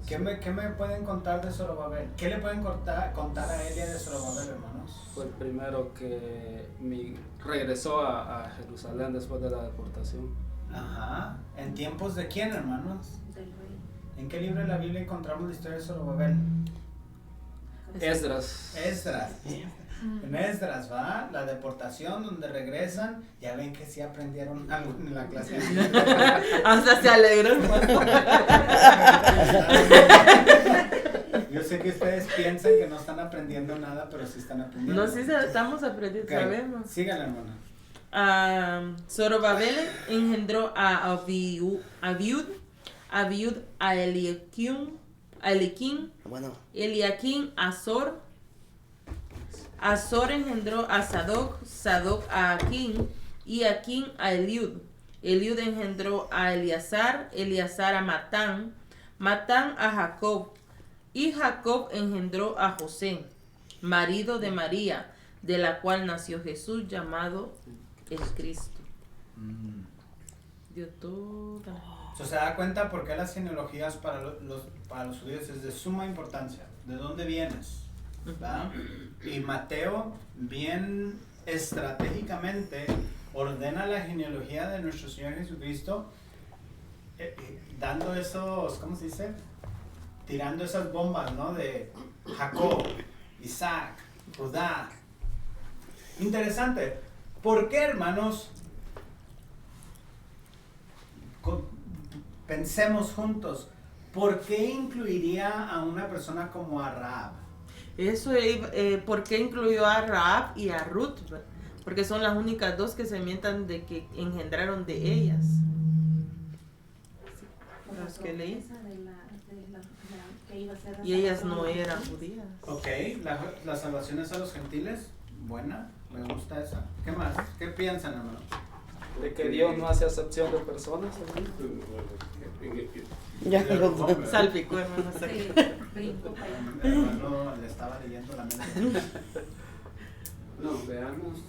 ¿Qué me pueden contar de Zorobabel? ¿Qué le pueden contar a Elia de Zorobabel, hermanos?
Fue el primero que regresó a Jerusalén después de la deportación.
Ajá. ¿En tiempos de quién, hermanos?
Del rey.
¿En qué libro de la Biblia encontramos la historia de Zorobabel?
Esdras.
Esdras. En Esdras, ¿va? La deportación donde regresan. Ya ven que sí aprendieron algo en la clase.
Hasta se alegró.
Yo sé que ustedes piensan que no están aprendiendo nada, pero sí están aprendiendo.
No, sí estamos aprendiendo,
Ok,
sabemos.
síganle, hermana.
Zorobabel engendró a Abiud a Eliakim,
Bueno,
Eliakim a Azor. Azor engendró a Sadoc a Aquín y Aquín a Eliud. Eliud engendró a Eleazar a Matán a Jacob. Y Jacob engendró a José, marido de María, de la cual nació Jesús llamado el Cristo. Dio toda.
¿Se da cuenta por qué las genealogías para los judíos es de suma importancia? ¿De dónde vienes? ¿Va? Y Mateo, bien estratégicamente, ordena la genealogía de nuestro Señor Jesucristo, dando esos, ¿cómo se dice? Tirando esas bombas, ¿no? De Jacob, Isaac, Judá. Interesante. ¿Por qué, hermanos? Pensemos juntos. ¿Por qué incluiría a una persona como a Rahab?
Eso, ¿por qué incluyó a Rahab y a Ruth? Porque son las únicas dos que se mientan de que engendraron de ellas.
Por
Las
la
que leí.
promesa de la que iba a ser la
Y ellas
salvación
no
de los
eran
judíos.
judías.
Ok, la salvación es a los gentiles. Buena, me gusta esa. ¿Qué más? ¿Qué piensan, hermano?
De que Dios no hace acepción de personas.
ya,
Salpicó, hermano.
Sí, brinco para allá.
Mi hermano le estaba leyendo la mente.
No, veamos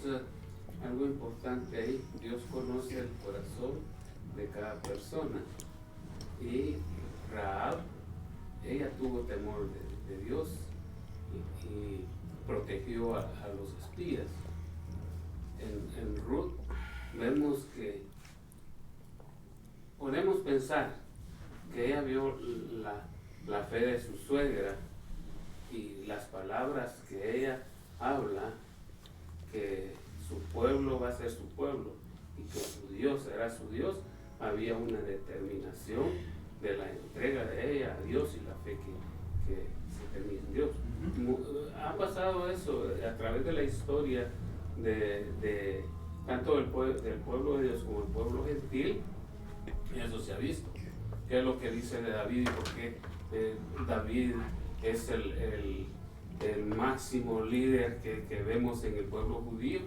algo importante ahí. Dios conoce el corazón de cada persona. Y Rahab, ella tuvo temor de Dios y protegió a los espías. En Ruth vemos que podemos pensar que ella vio la fe de su suegra y las palabras que ella habla, que su pueblo va a ser su pueblo y que su Dios será su Dios. Había una determinación de la entrega de ella a Dios y la fe que se tenía en Dios. Ha pasado eso a través de la historia de tanto del pueblo de Dios como el pueblo gentil. Eso se ha visto. ¿Qué es lo que dice de David y por qué David es el máximo líder que vemos en el pueblo judío?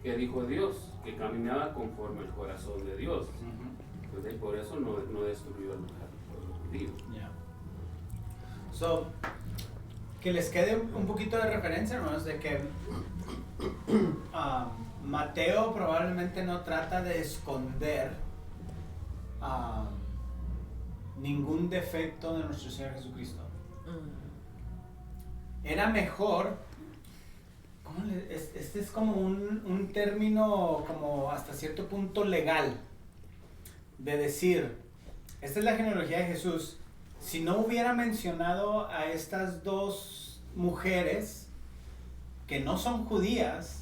Que dijo Dios, que caminaba conforme el corazón de Dios. Entonces, por eso no destruyó al pueblo judío.
Yeah. So, que les quede un poquito de referencia, hermanos, de que Mateo probablemente no trata de esconder ningún defecto de nuestro Señor Jesucristo. Era mejor, este es como un término como hasta cierto punto legal, de decir, esta es la genealogía de Jesús. Si no hubiera mencionado a estas dos mujeres que no son judías,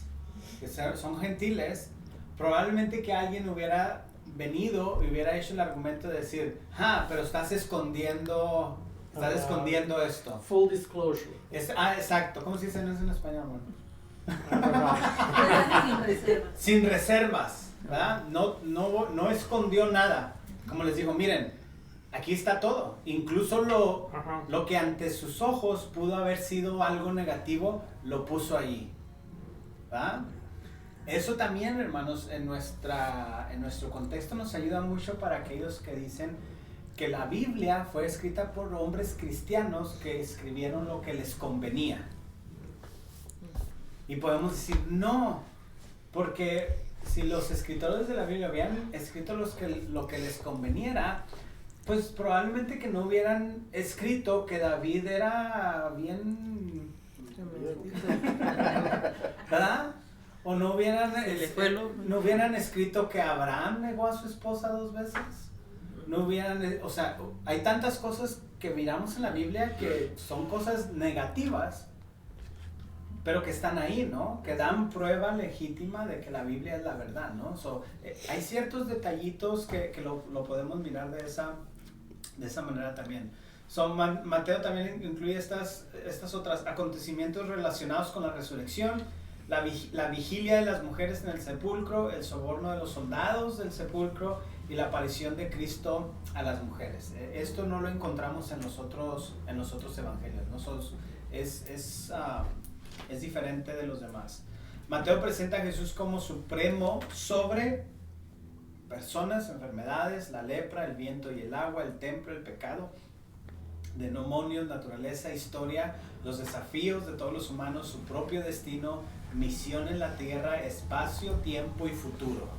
que son gentiles, probablemente que alguien hubiera venido y hubiera hecho el argumento de decir, pero estás escondiendo esto.
Full disclosure.
Exacto. ¿Cómo se dice eso en español,
Sin reserva.
Sin reservas, ¿verdad? No escondió nada. Como les digo, miren, aquí está todo. Incluso lo que ante sus ojos pudo haber sido algo negativo, lo puso allí, ¿verdad? Eso también, hermanos, en nuestro contexto nos ayuda mucho para aquellos que dicen que la Biblia fue escrita por hombres cristianos que escribieron lo que les convenía. Y podemos decir no, porque si los escritores de la Biblia habían escrito lo que les conveniera, pues probablemente que no hubieran escrito que David era bien, ¿verdad? O no hubieran escrito que Abraham negó a su esposa 2 veces. No hubieran, o sea, hay tantas cosas que miramos en la Biblia que son cosas negativas, pero que están ahí, ¿no? Que dan prueba legítima de que la Biblia es la verdad, ¿no? Hay ciertos detallitos que lo podemos mirar de esa manera también. Mateo también incluye estas otras acontecimientos relacionados con la resurrección, la vigilia de las mujeres en el sepulcro, el soborno de los soldados del sepulcro y la aparición de Cristo a las mujeres. Esto no lo encontramos en los otros evangelios, ¿no? Es diferente de los demás. Mateo presenta a Jesús como supremo sobre personas, enfermedades, la lepra, el viento y el agua, el templo, el pecado, demonios, naturaleza, historia, los desafíos de todos los humanos, su propio destino, misión en la tierra, espacio, tiempo y futuro.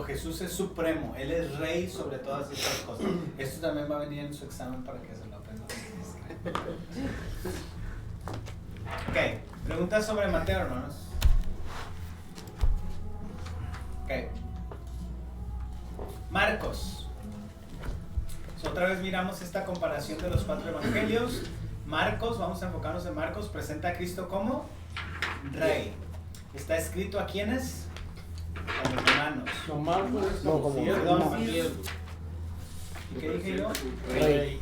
Jesús es supremo, Él es rey sobre todas estas cosas. Esto también va a venir en su examen para que se lo aprendan. Ok, preguntas sobre Mateo, hermanos. Ok. Marcos. Otra vez miramos esta comparación de los 4 evangelios. Marcos, vamos a enfocarnos en Marcos, presenta a Cristo como rey. ¿Está escrito a quiénes? A los romanos.
No, Marcos
No, como
Perdón.
Siervo.
¿Y qué dije yo?
Rey.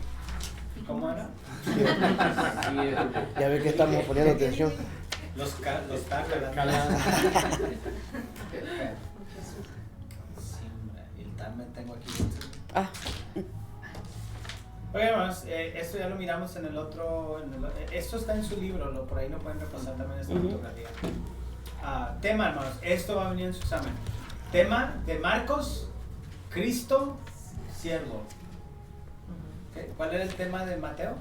¿Cómo era?
Siervo.
Ya ve que estamos poniendo atención.
Los está calando. Siempre. Y también tengo aquí.
Ah,
Oye, hermanos, esto ya lo miramos en el otro. Esto está en su libro, por ahí lo pueden repasar también esta fotografía. Tema, hermanos, esto va a venir en su examen. Tema de Marcos, Cristo, siervo. ¿Okay? ¿Cuál era el tema de Mateo?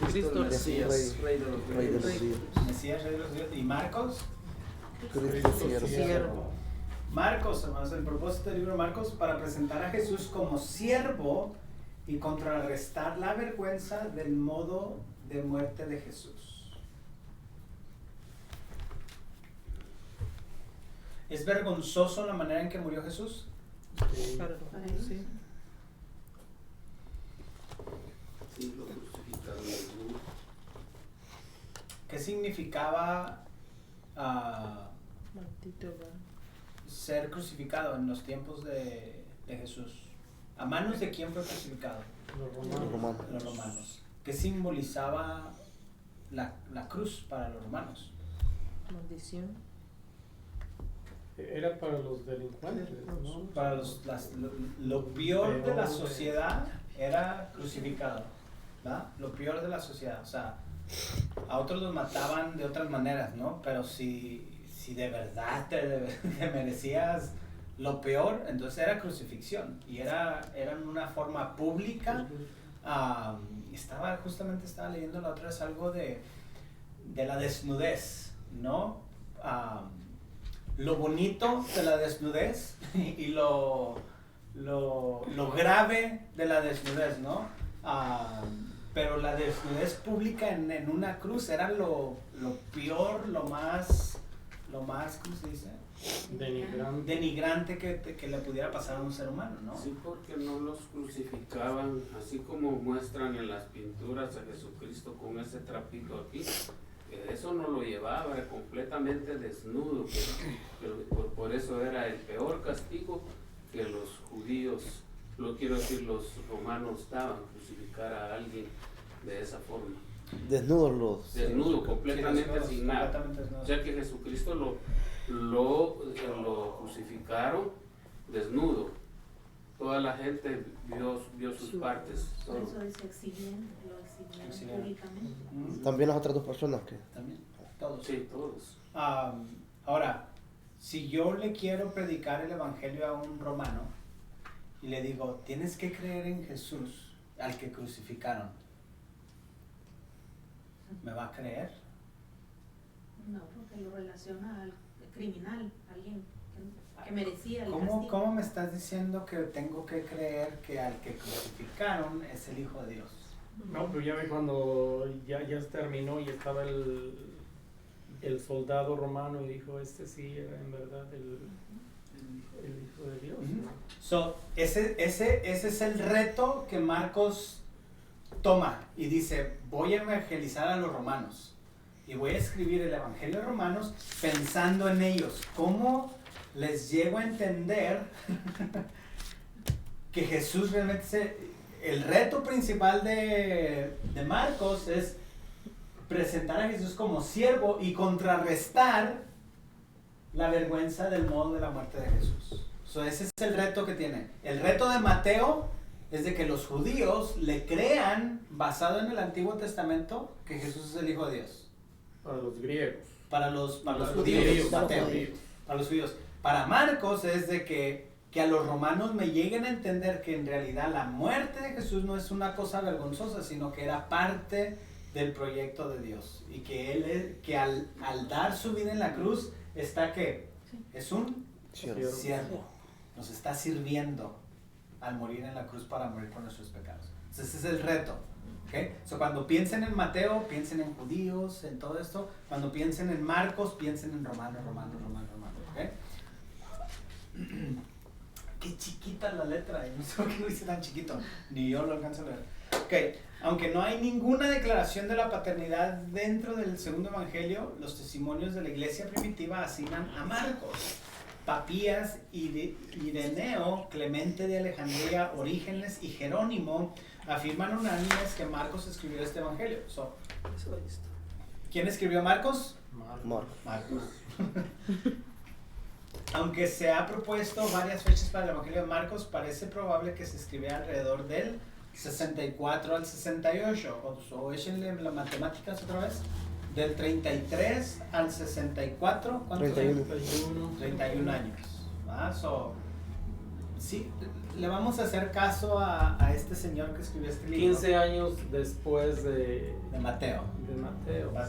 Cristo,
Mesías, rey de los judíos.
Mesías, rey de los judíos. ¿Y Marcos?
Cristo
siervo.
Marcos, hermanos, el propósito del libro de Marcos para presentar a Jesús como siervo y contrarrestar la vergüenza del modo de muerte de Jesús. ¿Es vergonzoso la manera en que murió Jesús?
Claro, sí.
Sí, lo crucificaron desnudo.
¿Qué significaba
Maldito va.
ser crucificado en los tiempos de Jesús? ¿A manos de quién fue crucificado?
Los romanos.
Los romanos. ¿Qué simbolizaba la cruz para los romanos?
Maldición.
Era para los delincuentes, ¿no?
Para lo peor de la sociedad era crucificado, ¿verdad? Lo peor de la sociedad, o sea, a otros los mataban de otras maneras, ¿no? Pero si de verdad te merecías lo peor, entonces era crucifixión y era en una forma pública. Estaba leyendo la otra vez algo de la desnudez, ¿no? Lo bonito de la desnudez y lo grave de la desnudez, ¿no? Pero la desnudez pública en una cruz era lo peor, lo más, ¿cómo se dice? Denigrante que le pudiera pasar a un ser humano, ¿no?
Sí, porque no los crucificaban, así como muestran en las pinturas a Jesucristo con ese trapito aquí. Eso no lo llevaba, era completamente desnudo, por eso era el peor castigo que los judíos, los romanos daban, crucificar a alguien de esa forma. Desnudo, completamente sin nada. O sea que Jesucristo lo crucificaron desnudo. Toda la gente vio sus partes.
Por eso lo exhibieron públicamente.
También las otras 2 personas que...
También, todos.
Sí, todos.
Ahora, si yo le quiero predicar el evangelio a un romano y le digo, tienes que creer en Jesús, al que crucificaron, ¿me va a creer?
No, porque lo relaciona al criminal, alguien que merecía el castigo.
¿Cómo me estás diciendo que tengo que creer que al que crucificaron es el Hijo de Dios?
No, pero ya ve cuando ya terminó y estaba el soldado romano y dijo, este sí era en verdad el Hijo de Dios.
Uh-huh. So, ese es el reto que Marcos toma y dice, voy a evangelizar a los romanos y voy a escribir el Evangelio de Romanos pensando en ellos. ¿Cómo les llego a entender que Jesús realmente el reto principal de Marcos es presentar a Jesús como siervo y contrarrestar la vergüenza del modo de la muerte de Jesús? So, ese es el reto que tiene. El reto de Mateo es de que los judíos le crean, basado en el Antiguo Testamento, que Jesús es el Hijo de Dios.
Para los griegos.
Para los judíos, Mateo. Para los judíos. Para Marcos es de que a los romanos me lleguen a entender que en realidad la muerte de Jesús no es una cosa vergonzosa, sino que era parte del proyecto de Dios. Y que al dar su vida en la cruz, está que es un siervo. Nos está sirviendo al morir en la cruz para morir por nuestros pecados. Entonces ese es el reto. ¿Okay? So, cuando piensen en Mateo, piensen en judíos, en todo esto. Cuando piensen en Marcos, piensen en romanos. ¿Okay? Qué chiquita la letra, no sé por qué lo hice tan chiquito, ni yo lo alcanzo a leer. Okay. Aunque no hay ninguna declaración de la paternidad dentro del segundo evangelio, los testimonios de la iglesia primitiva asignan a Marcos, Papías, Ireneo, Clemente de Alejandría, Orígenes y Jerónimo afirman unánimes que Marcos escribió este evangelio. ¿Quién escribió Marcos? Marcos. Aunque se ha propuesto varias fechas para el evangelio de Marcos, parece probable que se escribió alrededor del 64 al 68, o échenle las matemáticas otra vez, del 33 al 64, ¿cuántos 31 años. Sí, le vamos a hacer caso a este señor que escribió este libro.
15 años después de
Mateo.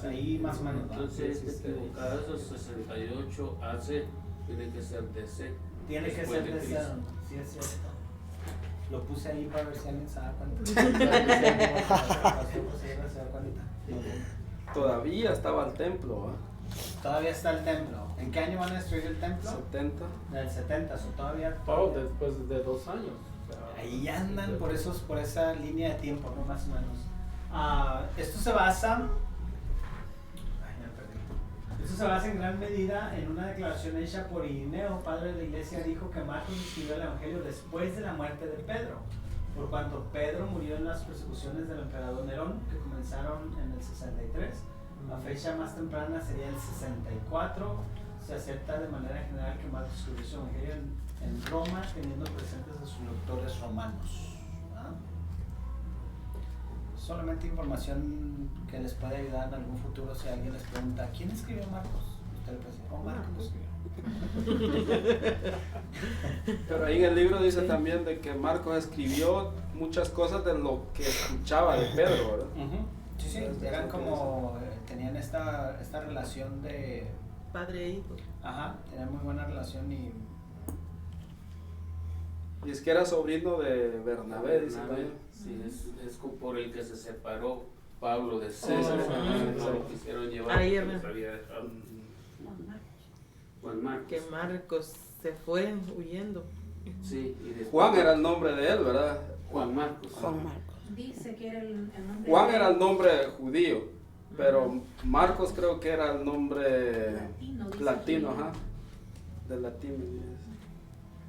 Ahí más o menos.
Entonces, equivocado, esos 68 tiene que ser de C.
Tiene que ser de C, sí es cierto. Lo puse ahí para ver si alguien se da cuenta.
Todavía estaba el templo,
Todavía está el templo. ¿En qué año van a destruir el templo?
70.
Del 70, todavía.
Después de 2 años.
Ahí andan por esa línea de tiempo, ¿no? Más o menos. Esto se basa en gran medida en una declaración hecha por Ireneo, padre de la iglesia. Dijo que Marcos escribió el evangelio después de la muerte de Pedro, por cuanto Pedro murió en las persecuciones del emperador Nerón, que comenzaron en el 63. La fecha más temprana sería el 64. Se acepta de manera general que Marcos escribió su evangelio en Roma, teniendo presentes a sus lectores romanos. Solamente información que les puede ayudar en algún futuro si alguien les pregunta, ¿quién escribió Marcos? Usted le puede decir, Marcos lo escribió.
Pero ahí en el libro dice también de que Marcos escribió muchas cosas de lo que escuchaba de Pedro, ¿verdad?
Sí, eran como, tenían esta relación de...
Padre e hijo.
Ajá, tenían muy buena relación y
es que era sobrino de Bernabé, dice también.
Sí, es por el que se separó Pablo de César, no lo quisieron llevar.
Ahí
porque los había dejado. Juan Marcos.
Que Marcos se fue huyendo.
Sí, y después,
Juan era el nombre de él, ¿verdad?
Juan Marcos.
Dice que era el nombre.
Juan era el nombre judío, pero Marcos creo que era el nombre latino, ajá. Del latino.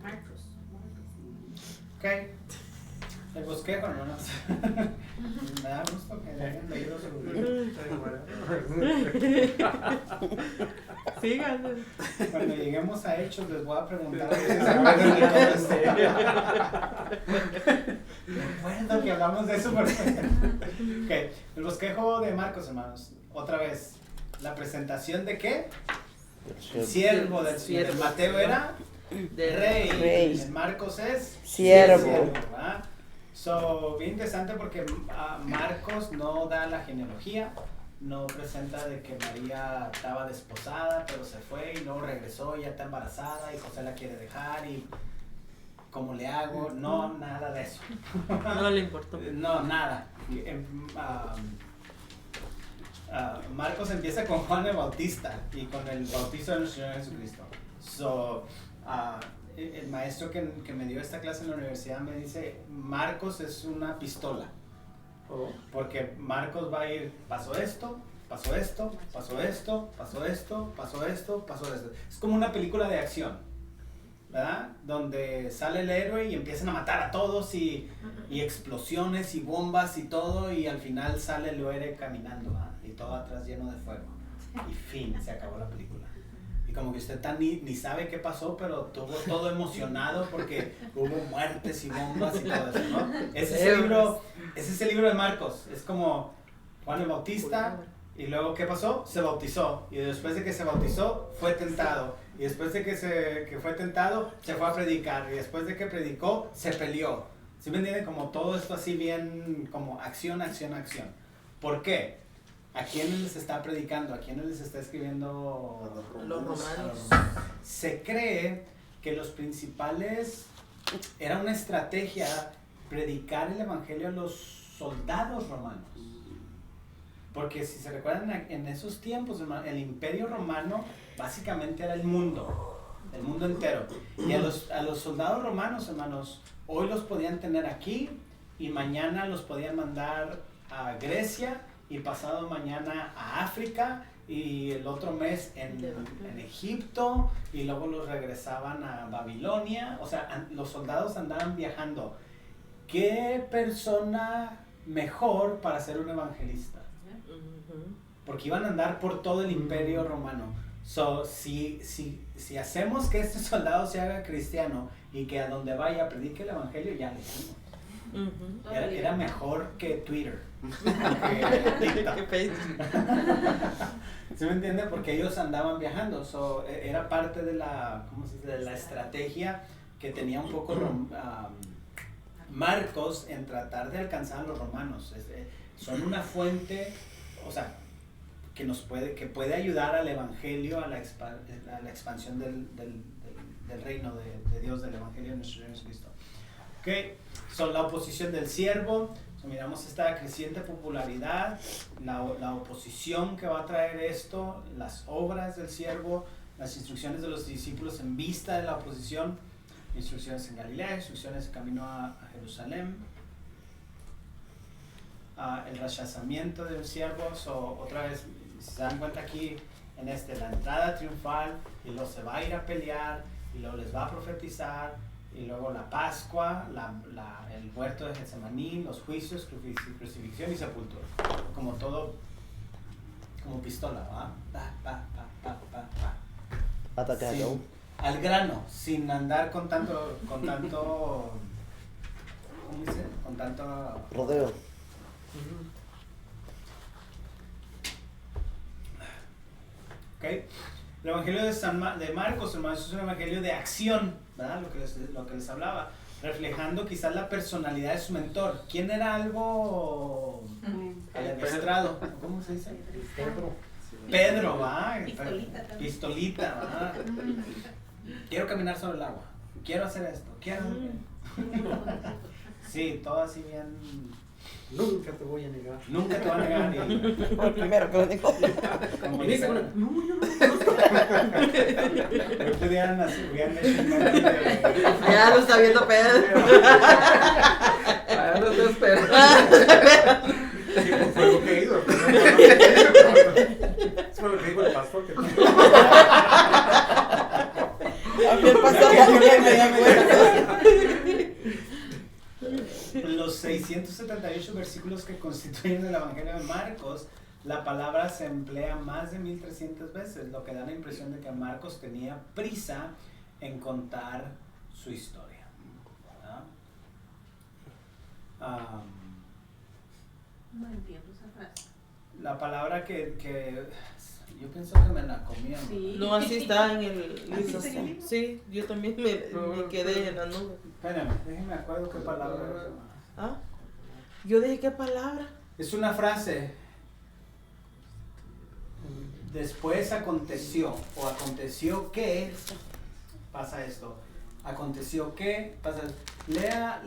Marcos.
ok. El bosquejo, no. Me da gusto que hayan leído su libro.
Sigan.
Cuando lleguemos a Hechos les voy a preguntar si se acuerdan de todo esto. Me acuerdo que hablamos de eso. Ok, el bosquejo de Marcos, hermanos. Otra vez, la presentación de ¿qué? El siervo del Señor. El Mateo era
De
Rey.
En Marcos es
Siervo.
¿verdad? So, bien interesante porque Marcos no da la genealogía, no presenta de que María estaba desposada, pero se fue y luego regresó y ya está embarazada y José la quiere dejar y ¿cómo le hago? No, nada de eso.
No le importó.
No, nada. Marcos empieza con Juan el Bautista y con el bautizo de nuestro Señor Jesucristo. So, el maestro que me dio esta clase en la universidad me dice, Marcos es una pistola. Porque Marcos va a ir, pasó esto, pasó esto, pasó esto, pasó esto, pasó esto, pasó esto. Es como una película de acción, ¿verdad? Donde sale el héroe y empiezan a matar a todos y explosiones y bombas y todo y al final sale el héroe caminando, ¿verdad? Y todo atrás lleno de fuego. Y fin, se acabó la película. Y como que usted ni sabe qué pasó, pero estuvo todo emocionado porque hubo muertes y bombas y todo eso, ¿no? Ese es el libro de Marcos. Es como Juan el Bautista y luego ¿qué pasó? Se bautizó. Y después de que se bautizó, fue tentado. Y después de que fue tentado, se fue a predicar. Y después de que predicó, se peleó. ¿Sí me entienden? Como todo esto así bien, como acción, acción, acción. ¿Por qué? ¿A quiénes les está predicando? ¿A quiénes les está escribiendo?
Los romanos.
Se cree que los principales, era una estrategia predicar el evangelio a los soldados romanos. Porque si se recuerdan, en esos tiempos, el imperio romano básicamente era el mundo entero. Y a los soldados romanos, hermanos, hoy los podían tener aquí y mañana los podían mandar a Grecia y pasado mañana a África y el otro mes en Egipto y luego los regresaban a Babilonia. O sea, los soldados andaban viajando. ¿Qué persona mejor para ser un evangelista? Porque iban a andar por todo el imperio romano. So, si hacemos que este soldado se haga cristiano y que a donde vaya predique el evangelio, ya le hicimos. Era mejor que Twitter. Que Facebook. ¿Sí me entiende? Porque ellos andaban viajando. So, era parte de la, ¿cómo se dice? De la estrategia que tenía un poco Marcos en tratar de alcanzar a los romanos. Son una fuente, o sea, que puede ayudar al evangelio, a la expansión del reino de Dios, del evangelio de nuestro Señor Jesucristo. Okay. Son la oposición del siervo. Miramos esta creciente popularidad, la oposición que va a traer esto, las obras del siervo, las instrucciones de los discípulos en vista de la oposición, instrucciones en Galilea, instrucciones en camino a Jerusalén, el rechazamiento del siervo. Otra vez, si se dan cuenta aquí en la entrada triunfal, y luego se va a ir a pelear, y luego les va a profetizar, y luego la Pascua, el huerto de Getsemaní, los juicios, crucifixión y sepultura. Como todo, como pistola, ¿va?
Atacado.
Al grano, sin andar con tanto, ¿cómo dice? Con tanto
rodeo.
Okay. El evangelio de Marcos, hermanos, es un evangelio de acción, ¿verdad? Lo que les hablaba, reflejando quizás la personalidad de su mentor. ¿Quién era algo adestrado? ¿Cómo se dice? Pedro, ¿va? Pistolita, ¿va? Quiero caminar sobre el agua. Quiero hacer esto. Sí, todo así bien.
Nunca te voy a negar.
Nunca te voy a negar.
El primero que lo dijo.
Como dice, no, yo no. Hubieran hecho un meme
Ya lo está viendo Pedro.
Ya no te espero.
Sí, fue lo que hizo. Es fue lo que dijo el pastor.
A mí el pastor también me dio cuenta.
Los 678 versículos que constituyen el Evangelio de Marcos, la palabra se emplea más de 1300 veces, lo que da la impresión de que Marcos tenía prisa en contar su historia.
No entiendo esa frase.
La palabra que Yo pienso que me la comía.
Sí.
No, así está en el
¿Así
libro.
está en el libro?
Sí, yo también me quedé en la nube.
Espérame, déjenme acuerdo qué palabra es.
¿Ah? Yo dije, ¿qué palabra?
Es una frase. Después aconteció, o aconteció que pasa esto. Aconteció que pasa. Lea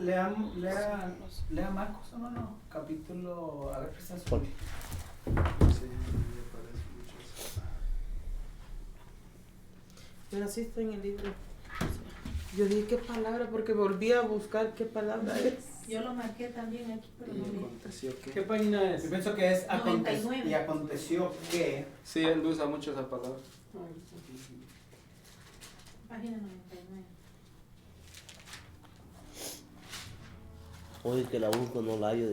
Marcos, no, capítulo, a ver qué está su.
Pero así está en el libro. Yo dije, ¿qué palabra? Porque volví a buscar qué palabra es.
Yo lo marqué también aquí, pero no me...
¿Qué página
Yo
es?
pienso que es
99.
y aconteció que.
Sí, él usa mucho esa palabra.
Página 99.
Oye, que la busco, no la hallo.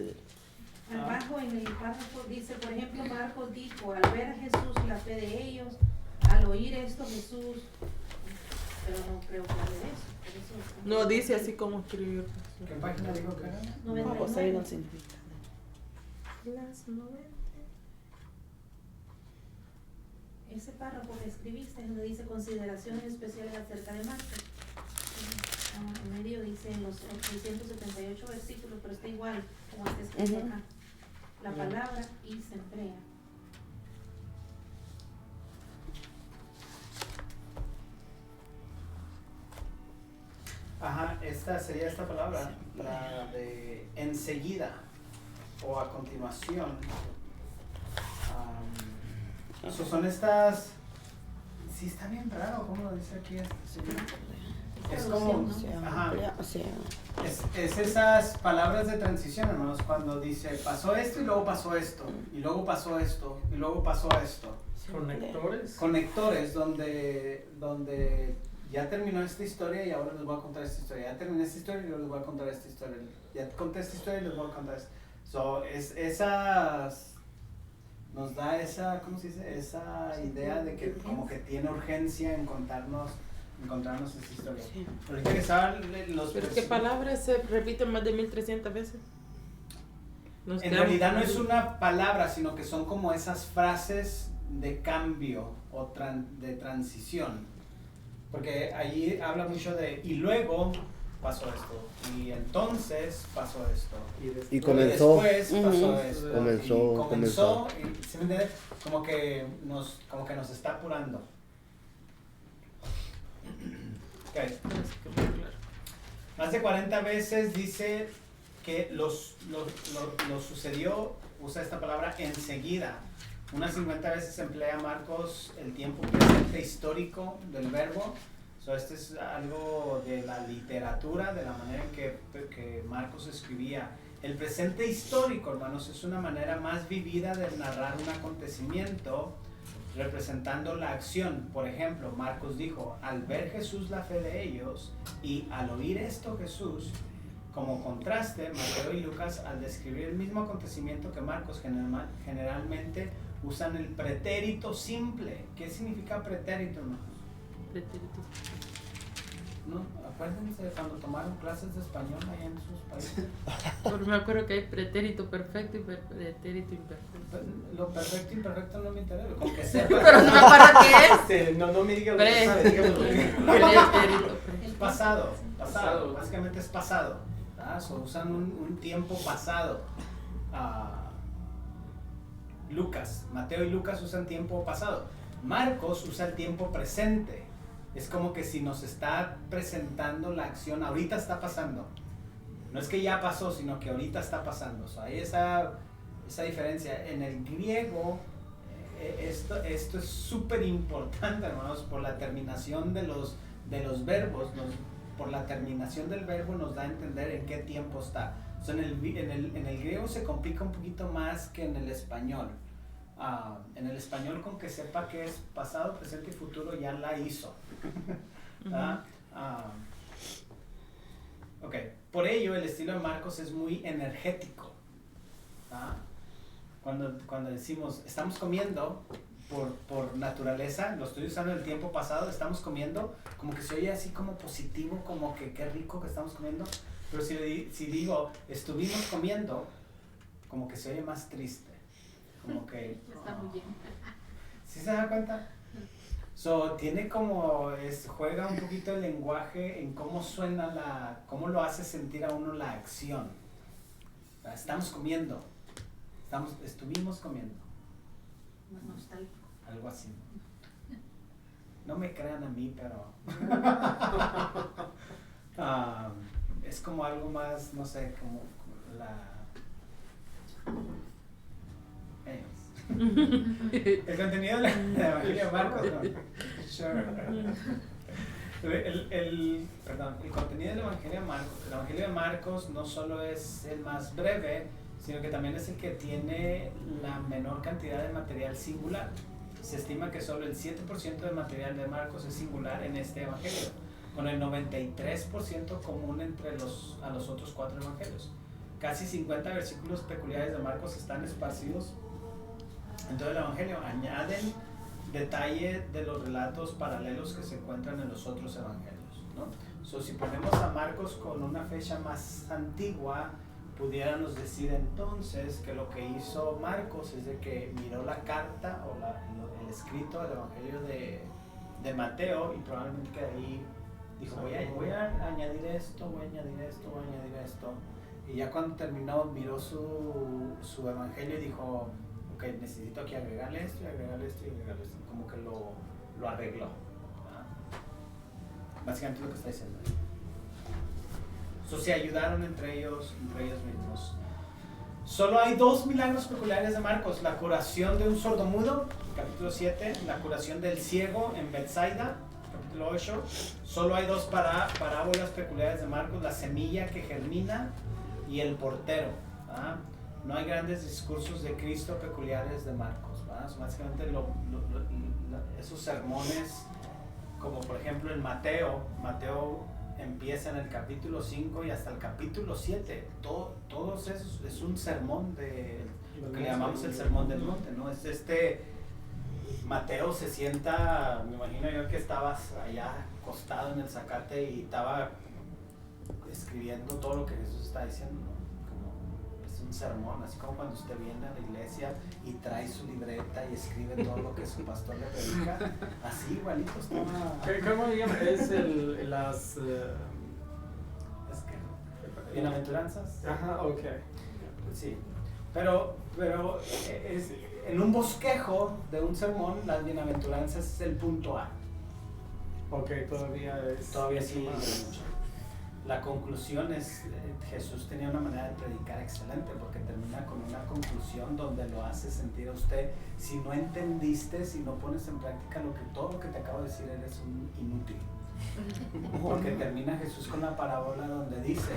Abajo en el párrafo dice, por ejemplo, Marcos dijo, al ver a Jesús la fe de ellos, al oír esto Jesús, pero no creo que hable de eso. Por eso
No, dice así como escribió.
¿Qué página dijo que era?
99.
Las 90.
Ese párrafo que escribiste, donde dice consideraciones especiales acerca de Marcos. En medio dice en los 678 versículos, pero está igual como está escrito acá. La palabra y se emplea.
Ajá, esta sería esta palabra, la de enseguida o a continuación. Son estas. Sí, está bien raro, ¿cómo lo dice aquí? Es como. Ajá. Es esas palabras de transición, hermanos, cuando dice pasó esto y luego pasó esto, y luego pasó esto, y luego pasó esto.
¿Conectores?
Conectores donde ya terminó esta historia y ahora les voy a contar esta historia. Ya terminé esta historia y luego les voy a contar esta historia. Ya conté esta historia y les voy a contar esta. Esas nos da esa, ¿cómo se dice? Esa idea de que como que tiene urgencia en encontrarnos esta historia.
Sí.
Ahorita que estaban los
¿Pero qué palabras se repiten más de 1300 veces?
En realidad no es una palabra, sino que son como esas frases de cambio o de transición. Porque allí habla mucho de y luego pasó esto, y entonces pasó esto,
Y comenzó.
y después pasó esto,
Comenzó.
y ¿sí me entiende? Como que nos está apurando. Okay. Más de 40 veces dice que lo sucedió, usa esta palabra enseguida. Unas 50 veces emplea Marcos el tiempo presente histórico del verbo. Este es algo de la literatura, de la manera en que Marcos escribía. El presente histórico, hermanos, es una manera más vivida de narrar un acontecimiento representando la acción. Por ejemplo, Marcos dijo, al ver Jesús la fe de ellos, y al oír esto Jesús, como contraste, Mateo y Lucas, al describir el mismo acontecimiento que Marcos, generalmente usan el pretérito simple. ¿Qué significa pretérito, hermanos?
Pretérito.
¿No? Acuérdense de cuando tomaron clases de español allá en sus países.
Porque me acuerdo que hay pretérito perfecto y pretérito imperfecto.
Lo perfecto y imperfecto no me interesa, como que sepa.
Pero no me acuerdo qué es.
No me diga lo que sabe, dígame lo que
Pretérito.
pasado, básicamente es pasado. Usan un tiempo pasado. Lucas, Mateo y Lucas usan tiempo pasado. Marcos usa el tiempo presente. Es como que si nos está presentando la acción, ahorita está pasando. No es que ya pasó, sino que ahorita está pasando. Hay esa diferencia. En el griego, esto es súper importante, hermanos, por la terminación de los verbos. Por la terminación del verbo nos da a entender en qué tiempo está. En el griego se complica un poquito más que en el español. En el español, con que sepa que es pasado, presente y futuro, ya la hizo. Ok, por ello el estilo de Marcos es muy energético. Cuando decimos estamos comiendo, por naturaleza, lo estoy usando en el tiempo pasado, estamos comiendo, como que se oye así como positivo, como que qué rico que estamos comiendo. Pero si digo estuvimos comiendo, como que se oye más triste. Como que
está muy bien.
¿Sí se da cuenta? So, tiene como, juega un poquito el lenguaje en cómo suena cómo lo hace sentir a uno la acción. Estamos comiendo, estuvimos comiendo. Algo así. No me crean a mí, pero es como algo más, no sé, como el contenido de la Evangelio de Marcos, ¿no? Sure. El contenido del Evangelio de Marcos no solo es el más breve, sino que también es el que tiene la menor cantidad de material singular. Se estima que solo el 7% del material de Marcos es singular en este Evangelio, con el 93% común entre los otros 4 evangelios. Casi 50 versículos peculiares de Marcos están esparcidos en todo el Evangelio. Añaden detalle de los relatos paralelos que se encuentran en los otros evangelios, ¿no? So, si ponemos a Marcos con una fecha más antigua, pudiéramos decir entonces que lo que hizo Marcos es de que miró la carta o el escrito del Evangelio de Mateo, y probablemente que ahí dijo, voy a añadir esto, voy a añadir esto, voy a añadir esto. Y ya cuando terminó, miró su Evangelio y dijo, ok, necesito aquí agregarle esto y agregarle esto y agregarle esto. Como que lo arregló, ¿verdad? Básicamente lo que está diciendo ahí. Se ayudaron entre ellos mismos. Solo hay 2 milagros peculiares de Marcos: la curación de un sordomudo, capítulo 7, la curación del ciego en Bethsaida, capítulo 8. Solo hay 2 parábolas peculiares de Marcos: la semilla que germina y el portero, ¿verdad? No hay grandes discursos de Cristo peculiares de Marcos, ¿verdad? Básicamente esos sermones, como por ejemplo en Mateo empieza en el capítulo 5 y hasta el capítulo 7, todos esos es un sermón de lo que le llamamos el sermón del monte, ¿no? Mateo se sienta, me imagino yo que estabas allá acostado en el zacate y estaba escribiendo todo lo que Jesús está diciendo, ¿no? Un sermón, así como cuando usted viene a la iglesia y trae su libreta y escribe todo lo que su pastor le predica, así igualito estaba.
¿Cómo llama? Es las
bienaventuranzas.
Ajá, ok.
Sí, pero es, en un bosquejo de un sermón, las bienaventuranzas es el punto A.
Ok, todavía
sí. La conclusión es, Jesús tenía una manera de predicar excelente, porque termina con una conclusión donde lo hace sentir a usted, si no entendiste, si no pones en práctica todo lo que te acabo de decir, eres un inútil. Porque termina Jesús con una parábola donde dice,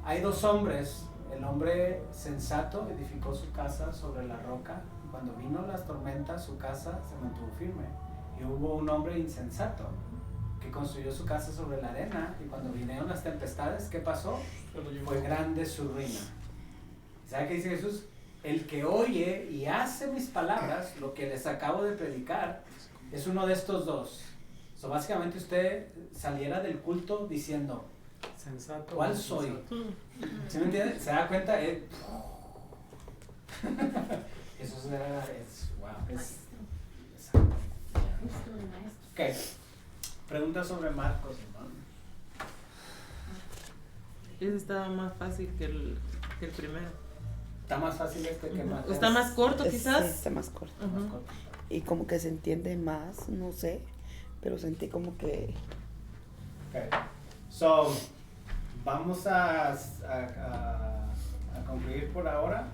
hay 2 hombres, el hombre sensato edificó su casa sobre la roca, y cuando vino las tormentas su casa se mantuvo firme, y hubo un hombre insensato que construyó su casa sobre la arena, y cuando vinieron las tempestades, ¿qué pasó? Fue grande su ruina. ¿Sabe qué dice Jesús? El que oye y hace mis palabras, lo que les acabo de predicar, es uno de estos 2. Básicamente usted saliera del culto diciendo,
sensato,
¿cuál soy? ¿Sí me entiende? ¿Se da cuenta? Eso es ok. Preguntas sobre Marcos, hermano.
Ese estaba más fácil que el primero.
Está más fácil que Marcos.
Está más corto, quizás.
Sí, está más corto.
Uh-huh.
Más corto.
Y como que se entiende más, no sé, pero sentí como que...
Okay. So, vamos a concluir por ahora.